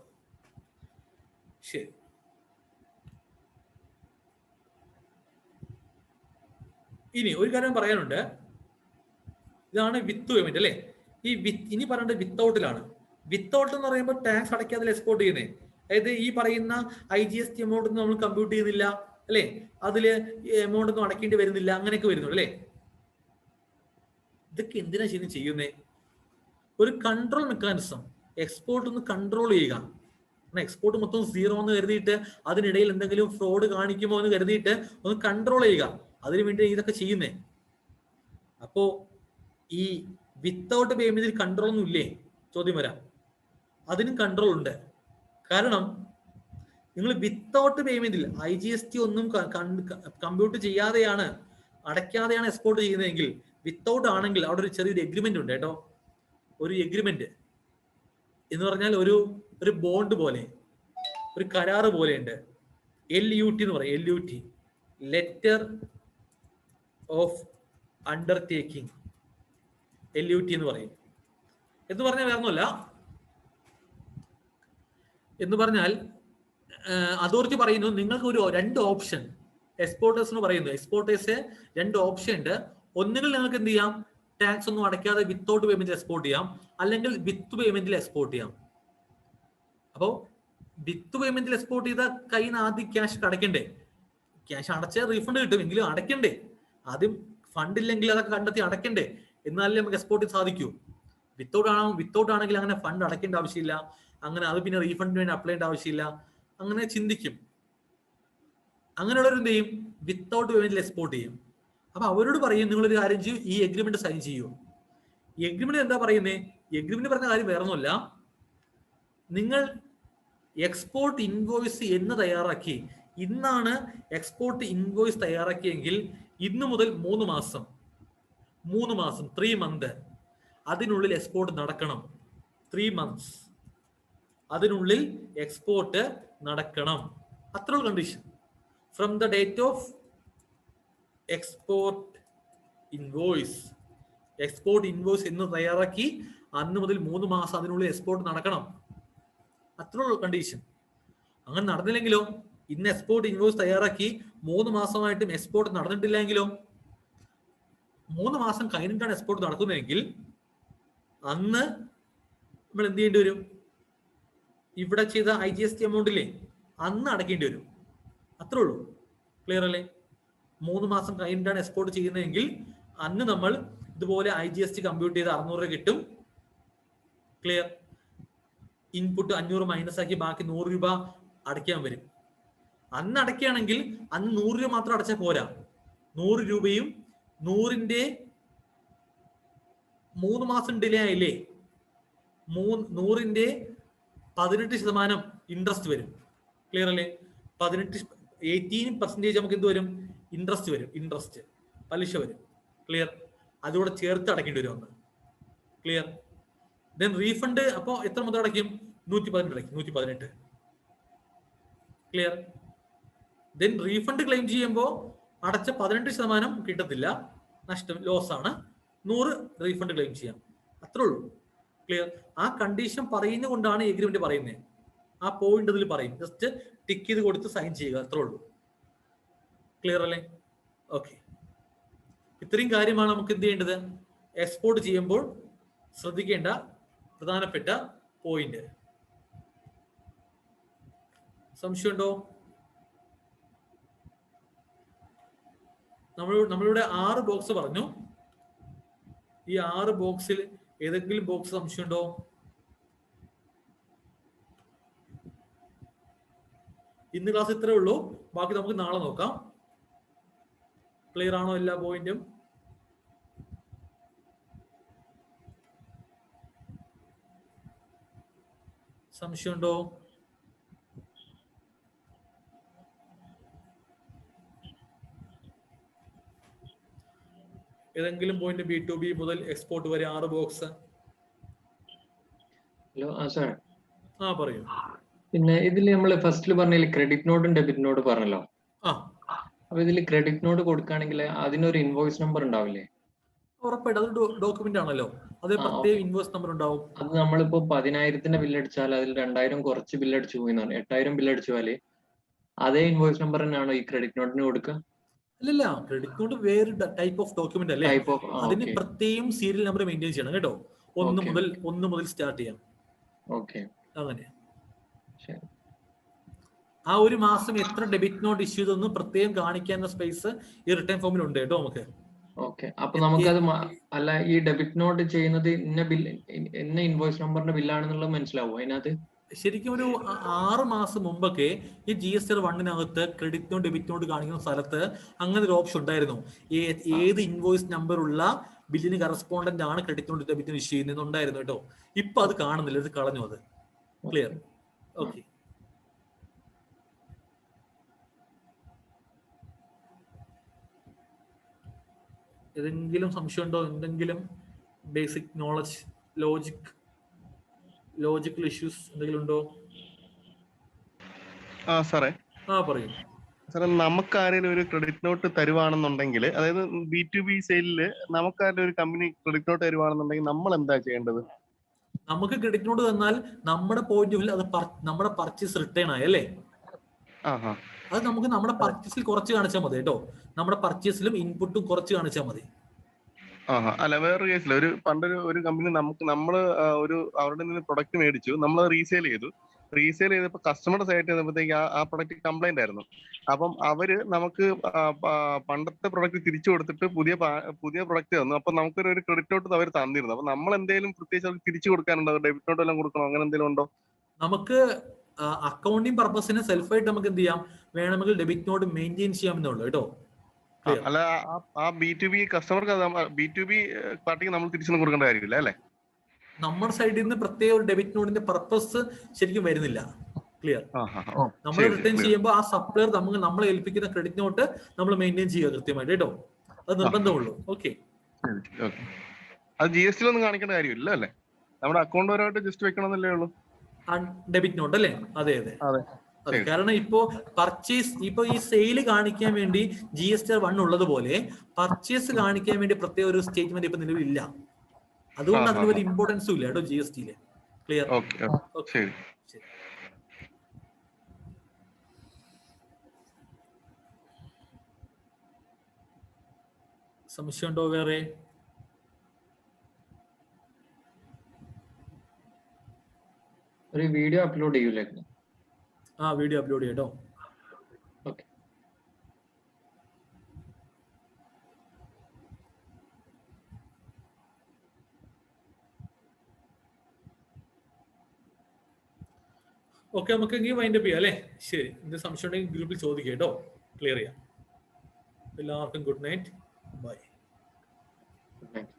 ശരി, ഇനി ഒരു കാര്യം പറയാനുണ്ട്. ഇതാണ് വിത്ത് പേയ്മെന്റ് അല്ലേ? ഈ ഇനി പറയേണ്ടത് വിത്തൗട്ടിലാണ്. വിത്തൗട്ട് എന്ന് പറയുമ്പോൾ ടാക്സ് അടയ്ക്കാതെ എക്സ്പോർട്ട് ചെയ്യുന്നത്. അതായത് ഈ പറയുന്ന IGST എമൗണ്ട് ഒന്നും നമ്മൾ കമ്പ്യൂട്ട് ചെയ്യുന്നില്ല അല്ലെ, അതില് എമൗണ്ട് ഒന്നും അടയ്ക്കേണ്ടി വരുന്നില്ല, അങ്ങനെയൊക്കെ വരുന്നുള്ളൂ അല്ലെ. ഇതൊക്കെ എന്തിനാ ചെയ്യുന്നേ? ഒരു കൺട്രോൾ മെക്കാനിസം, എക്സ്പോർട്ട് ഒന്ന് കൺട്രോൾ ചെയ്യുക. എക്സ്പോർട്ട് മൊത്തം 0 എന്ന് കരുതിയിട്ട് അതിനിടയിൽ എന്തെങ്കിലും ഫ്രോഡ് കാണിക്കുമോ എന്ന് കരുതിയിട്ട് ഒന്ന് കൺട്രോൾ ചെയ്യുക. അതിനു വേണ്ടി ഇതൊക്കെ ചെയ്യുന്നേ. അപ്പോ ഈ വിത്തൗട്ട് പേയ്മെന്റിൽ കൺട്രോൾ ഒന്നും ഇല്ലേ? ചോദ്യം വരാം. അതിനും കൺട്രോൾ ഉണ്ട്. കാരണം നിങ്ങൾ വിത്തൗട്ട് പേയ്മെന്റിൽ IGST ഒന്നും കമ്പ്യൂട്ട് ചെയ്യാതെയാണ്, അടയ്ക്കാതെയാണ് എക്സ്പോർട്ട് ചെയ്യുന്നതെങ്കിൽ, വിത്തൗട്ട് ആണെങ്കിൽ അവിടെ ഒരു ചെറിയൊരു എഗ്രിമെന്റ് ഉണ്ട് കേട്ടോ. ഒരു എഗ്രിമെന്റ് എന്ന് പറഞ്ഞാൽ ഒരു ബോണ്ട് പോലെ, ഒരു കരാറ് പോലെ ഉണ്ട്. LUT എന്ന് പറയും. LUT, letter of undertaking. LUT എന്ന് പറയും. എന്ന് പറഞ്ഞാൽ വേറൊന്നുമല്ല, എന്ന് പറഞ്ഞാൽ അതോറിറ്റി പറയുന്നു നിങ്ങൾക്ക് ഒരു 2 ഓപ്ഷൻ എക്സ്പോർട്ടേഴ്സ് എന്ന് പറയുന്നു. എക്സ്പോർട്ടേഴ്സ് 2 ഓപ്ഷൻ ഉണ്ട്. ഒന്നുകിൽ നിങ്ങൾക്ക് എന്ത് ചെയ്യാം, ടാക്സ് ഒന്നും അടയ്ക്കാതെ വിത്തൗട്ട് പേയ്മെന്റിൽ എക്സ്പോർട്ട് ചെയ്യാം, അല്ലെങ്കിൽ വിത്ത് പേയ്മെന്റിൽ എക്സ്പോർട്ട് ചെയ്യാം. അപ്പോൾ വിത്ത് പേയ്മെന്റിൽ എക്സ്പോർട്ട് ചെയ്ത കയ്യിൽ നിന്ന് ആദ്യം ക്യാഷ് അടയ്ക്കണ്ടേ? ക്യാഷ് അടച്ചാൽ റീഫണ്ട് കിട്ടും, എങ്കിലും അടയ്ക്കണ്ടേ? ആദ്യം ഫണ്ട് ഇല്ലെങ്കിൽ അതൊക്കെ കണ്ടെത്തി അടയ്ക്കണ്ടേ? എന്നാലേ നമുക്ക് എക്സ്പോർട്ട് ചെയ്യാൻ സാധിക്കൂ. വിത്തൗട്ട് ആണെങ്കിൽ അങ്ങനെ ഫണ്ട് അടയ്ക്കേണ്ട ആവശ്യമില്ല, അങ്ങനെ അത് പിന്നെ റീഫണ്ടിന് വേണ്ടി അപ്ലൈ ചെയ്യേണ്ട ആവശ്യമില്ല, അങ്ങനെ ചിന്തിക്കും. അങ്ങനെയുള്ളവർ എന്ത് ചെയ്യും, വിത്തൗട്ട് പേയ്മെന്റിൽ എക്സ്പോർട്ട് ചെയ്യും. അപ്പൊ അവരോട് പറയും, നിങ്ങളൊരു കാര്യം ചെയ്യൂ, ഈ എഗ്രിമെന്റ് സൈൻ ചെയ്യൂ. എഗ്രിമെന്റ് എന്താ പറയുന്നത്? എഗ്രിമെന്റ് പറഞ്ഞ കാര്യം വേറൊന്നുമല്ല, നിങ്ങൾ എക്സ്പോർട്ട് ഇൻവോയ്സ് എന്ന് തയ്യാറാക്കി, ഇന്നാണ് എക്സ്പോർട്ട് ഇൻവോയ്സ് തയ്യാറാക്കിയെങ്കിൽ ഇന്ന് മുതൽ 3 മാസം 3 മന്ത് അതിനുള്ളിൽ എക്സ്പോർട്ട് നടക്കണം. 3 മന്ത്സ് അതിനുള്ളിൽ എക്സ്പോർട്ട് നടക്കണം. അത്രയുള്ള condition. From the date of export invoice എന്ന് തയ്യാറാക്കി അന്ന് മുതൽ 3 മാസം അതിനുള്ളിൽ എക്സ്പോർട്ട് നടക്കണം. അത്രയുള്ള കണ്ടീഷൻ. അങ്ങനെ നടന്നില്ലെങ്കിലോ, ഇന്ന് എക്സ്പോർട്ട് ഇൻവോയ്സ് തയ്യാറാക്കി 3 മാസമായിട്ടും എക്സ്പോർട്ട് നടന്നിട്ടില്ലെങ്കിലോ, 3 മാസം കഴിഞ്ഞിട്ടാണ് എക്സ്പോർട്ട് നടക്കുന്നതെങ്കിൽ അന്ന് നമ്മൾ എന്ത് ചെയ്യേണ്ടി വരും? ഇവിടെ ചെയ്ത IGST എമൗണ്ടില്ലേ, അന്ന് അടയ്ക്കേണ്ടി വരും. അത്രേ ഉള്ളൂ. ക്ലിയർ അല്ലേ? 3 മാസം കഴിഞ്ഞിട്ടാണ് എക്സ്പോർട്ട് ചെയ്യുന്നതെങ്കിൽ അന്ന് നമ്മൾ ഇതുപോലെ IGST കമ്പ്യൂട്ട് ചെയ്ത് 600 രൂപ കിട്ടും. ക്ലിയർ? ഇൻപുട്ട് 500 മൈനസ് ആക്കി ബാക്കി 100 രൂപ അടയ്ക്കാൻ വരും. അന്ന് അടയ്ക്കുകയാണെങ്കിൽ അന്ന് 100 രൂപ മാത്രം അടച്ചാൽ പോരാ. 100 രൂപയും 100ന്റെ 3 മാസം ഡിലേ ആയില്ലേ, 100ന്റെ 18% ഇൻട്രസ്റ്റ് വരും. ക്ലിയർ അല്ലേ? 18% നമുക്ക് എന്ത് വരും? ഇൻട്രസ്റ്റ് വരും. ഇൻട്രസ്റ്റ് പലിശ വരും. ക്ലിയർ? അതുകൂടെ ചേർത്ത് അടയ്ക്കേണ്ടി വരും അന്ന്. ക്ലിയർ? ദെൻ റീഫണ്ട് അപ്പോ എത്ര മുതൽ അടയ്ക്കും? 118 അടയ്ക്കും. 118. ക്ലിയർ? ദെൻ റീഫണ്ട് ക്ലെയിം ചെയ്യുമ്പോൾ അടച്ച 18% കിട്ടത്തില്ല, നഷ്ടം, ലോസ് ആണ്. 100 റീഫണ്ട് ക്ലെയിം ചെയ്യാം. അത്രേ ഉള്ളൂ. ക്ലിയർ? ആ കണ്ടീഷൻ പറയുന്നത് കൊണ്ടാണ് എഗ്രിമെന്റ് പറയുന്നത്. ആ പോയിന്റ് ഇതിൽ പറയും. ജസ്റ്റ് ടിക്ക് ചെയ്ത് കൊടുത്ത് സൈൻ ചെയ്യുക, അത്രേ ഉള്ളൂ. ക്ലിയർ അല്ലേ? ഓക്കെ. ഇത്രയും കാര്യമാണ് നമുക്ക് എന്ത് ചെയ്യേണ്ടത്, എക്സ്പോർട്ട് ചെയ്യുമ്പോൾ ശ്രദ്ധിക്കേണ്ട പ്രധാനപ്പെട്ട പോയിന്റ്. സംശയമുണ്ടോ? നമ്മളിവിടെ 6 ബോക്സ് പറഞ്ഞു. ഈ 6 ബോക്സിൽ ഏതെങ്കിലും ബോക്സ് സംശയമുണ്ടോ? ഇന്ന് ക്ലാസ് ഇത്രേ ഉള്ളൂ. ബാക്കി നമുക്ക് നാളെ നോക്കാം. ക്ലിയർ ആണോ എല്ലാ പോയിന്റും? സംശയമുണ്ടോ? ഏതെങ്കിലും പോയിന്റ് B2B മുതൽ എക്സ്പോർട്ട് വരെ 6 ബോക്സ്. ഹലോ സാർ, പറയൂ. പിന്നെ ഇതിൽ നമ്മൾ ഫസ്റ്റിൽ പറഞ്ഞ ക്രെഡിറ്റ് നോട്ടും ഡെബിറ്റ് നോട്ട് പറഞ്ഞല്ലോ. അപ്പൊ ഇതിൽ ക്രെഡിറ്റ് നോട്ട് കൊടുക്കുകയാണെങ്കിൽ അതിനൊരു ഇൻവോയ്സ് നമ്പർ ഉണ്ടാവില്ലേ? ഉറപ്പായിട്ട് അത് ഡോക്യുമെന്റ് ആണല്ലോ, അത് പ്രത്യേക ഇൻവോയ്സ് നമ്പർ ഉണ്ടാവും. അത് നമ്മളിപ്പോ 10,000ന്റെ ബില്ലടിച്ചാൽ അതിൽ 2,000 കുറച്ച് ബില്ലടിച്ചു പോയി, 8,000 ബില്ലടിച്ചാല് അതേ ഇൻവോയ്സ് നമ്പർ തന്നെയാണോ ഈ ക്രെഡിറ്റ് നോട്ടിന് കൊടുക്കുക? അല്ലല്ല, ക്രെഡിറ്റ് നോട്ട് വേറെ ടൈപ്പ് ഓഫ് ഡോക്യുമെന്റ് അല്ലേ, അതിന് പ്രത്യേകം സീരിയൽ നമ്പർ മെയിൻറ്റെയിൻ ചെയ്യണം കേട്ടോ. 1 മുതൽ സ്റ്റാർട്ട് ചെയ്യാം. അങ്ങനെ ആ ഒരു മാസം എത്ര ഡെബിറ്റ് നോട്ട് ഇഷ്യൂ ചെയ്തൊന്നും പ്രത്യേകം കാണിക്കാനുള്ള സ്പേസ് ഈ റിട്ടേൺ ഫോമിൽ ഉണ്ട് കേട്ടോ നമുക്ക്. അപ്പൊ നമുക്കത് അല്ല, ഈ ഡെബിറ്റ് നോട്ട് ചെയ്യുന്നത് ഇന്ന ഇൻവോയ്സ് നമ്പറിന്റെ ബില്ലാണെന്നുള്ളത് മനസ്സിലാവും അതിനകത്ത്? ശരിക്കും ഒരു 6 മാസം മുമ്പൊക്കെ ഈ GSTR 1-നകത്ത് ക്രെഡിറ്റ് നോട്ട് ഡെബിറ്റ് നോട്ട് കാണിക്കുന്ന സ്ഥലത്ത് അങ്ങനെ ഒരു ഓപ്ഷൻ ഉണ്ടായിരുന്നു. ഏത് ഇൻവോയ്സ് നമ്പർ ഉള്ള ബില്ലിന് കറസ്പോണ്ടന്റ് ആണ് credit note debit not issue ചെയ്യുന്നുണ്ടായിരുന്നു കേട്ടോ. ഇപ്പൊ അത് കാണുന്നില്ല, ഇത് കളഞ്ഞു. അത് ക്ലിയർ? ഓക്കെ. ഏതെങ്കിലും സംശയമുണ്ടോ? എന്തെങ്കിലും ബേസിക് നോളജ്, ലോജിക്കൽ ഇഷ്യൂസ് എന്തെങ്കിലും ഉണ്ടോ? സാറേ പറയൂ സാറേ. നമുക്ക് ആരെങ്കിലും ഒരു ക്രെഡിറ്റ് നോട്ട് തരുവാണെന്നുണ്ടെങ്കിൽ, അതായത് B2B സെയിലില് നമുക്ക് ആരെങ്കിലും ഒരു കമ്പനി ക്രെഡിറ്റ് നോട്ട് തരുവാണെന്നുണ്ടെങ്കിൽ നമ്മൾ എന്താ ചെയ്യേണ്ടത്? നമുക്ക് ക്രെഡിറ്റ് നോട്ട് തന്നാൽ നമ്മുടെ പോയിന്റ് ഓഫ് വ്യൂ അത് നമ്മുടെ പർച്ചേസ് റിട്ടേൺ ആയി അല്ലേ, അത് നമുക്ക് നമ്മുടെ പർച്ചേസിൽ കുറച്ച് കാണിച്ചാൽ മതി കേട്ടോ. നമ്മുടെ പർച്ചേസിലും ഇൻപുട്ടും കുറച്ച് കാണിച്ചാൽ മതി. അല്ല, വേറൊരു കേസില്ല. ഒരു കമ്പനി നമ്മള് അവരുടെ നിന്ന് പ്രൊഡക്റ്റ് മേടിച്ചു, നമ്മൾ റീസെയിൽ ചെയ്തപ്പോൾ കസ്റ്റമറുടെ സൈറ്റ് ചെയ്തപ്പോഴത്തേക്ക് ആ പ്രൊഡക്റ്റ് കംപ്ലൈന്റ് ആയിരുന്നു. അപ്പം അവര് നമുക്ക് പണ്ടത്തെ പ്രൊഡക്റ്റ് തിരിച്ചു കൊടുത്തിട്ട് പുതിയ പ്രൊഡക്റ്റ് തന്നു. അപ്പൊ നമുക്കൊരു ക്രെഡിറ്റ് നോട്ട് അവർ തന്നിരുന്നു. അപ്പൊ നമ്മൾ എന്തെങ്കിലും പ്രത്യേകിച്ച് അവർക്ക് തിരിച്ചു കൊടുക്കാനുണ്ടോ? ഡെബിറ്റ് നോട്ട് എല്ലാം കൊടുക്കണോ? അങ്ങനെ എന്തെങ്കിലും ഉണ്ടോ? നമുക്ക് അക്കൗണ്ടിങ് പർപ്പസിന് സെൽഫായിട്ട് നമുക്ക് എന്ത് ചെയ്യാം, വേണമെങ്കിൽ ഡെബിറ്റ് നോട്ട് മെയിൻറ്റെയിൻ ചെയ്യാമെന്നുള്ളൂ കേട്ടോ. അല്ല, ആ B2B കസ്റ്റമർക്ക് B2B പാർട്ടിക്ക് നമ്മൾ തിരിച്ചൊന്നും കൊടുക്കേണ്ട കാര്യമില്ല അല്ലേ? നമ്മുടെ സൈഡിൽ നിന്ന് പ്രത്യേക ഒരു ഡെബിറ്റ് നോട്ടിന്റെ പർപ്പസ് ശരിക്കും വരുന്നില്ല. ക്ലിയർ? നമ്മൾ റിട്ടേൺ ചെയ്യുമ്പോൾ ആ സപ്ലയർ നമ്മളെ ഏൽപ്പിക്കുന്ന ക്രെഡിറ്റ് നോട്ട് നമ്മൾ മെയിൻറ്റെയിൻ ചെയ്യുക കൃത്യമായിട്ട് കേട്ടോ. അത് നിർബന്ധമുള്ളൂ. ഓക്കെ. അത് GST ഒന്നും കാണിക്കേണ്ട കാര്യമില്ല അല്ലേ? നമ്മുടെ അക്കൗണ്ട് പരമായിട്ട് ജസ്റ്റ് വെക്കണമെന്നല്ലേ ഉള്ളൂ ഡെബിറ്റ് നോട്ട് അല്ലേ? അതെ. കാരണം ഇപ്പോ പർച്ചേസ്, ഇപ്പൊ ഈ സെയിൽ കാണിക്കാൻ വേണ്ടി GSTR 1 ഉള്ളതുപോലെ പർച്ചേസ് കാണിക്കാൻ വേണ്ടി പ്രത്യേക ഒരു സ്റ്റേറ്റ്മെന്റ് ഇപ്പൊ നിലവിലില്ല. അതുകൊണ്ട് അതിന് ഒരു ഇമ്പോർട്ടൻസും ഇല്ല കേട്ടോ GSTയില്. ക്ലിയർ? ശരി. സംശയമുണ്ടോ വേറെ? ഒരു വീഡിയോ അപ്ലോഡ് ചെയ്യൂലേ? വീഡിയോ അപ്ലോഡ് ചെയ്യട്ടോ. ഓക്കെ, നമുക്ക് എങ്കിൽ വൈൻഡപ്പ് ചെയ്യാം അല്ലേ? ശരി, എന്ത് സംശയം ഉണ്ടെങ്കിൽ ഗ്രൂപ്പിൽ ചോദിക്കുക കേട്ടോ, ക്ലിയർ ചെയ്യാം. എല്ലാവർക്കും good night, bye. Thank you.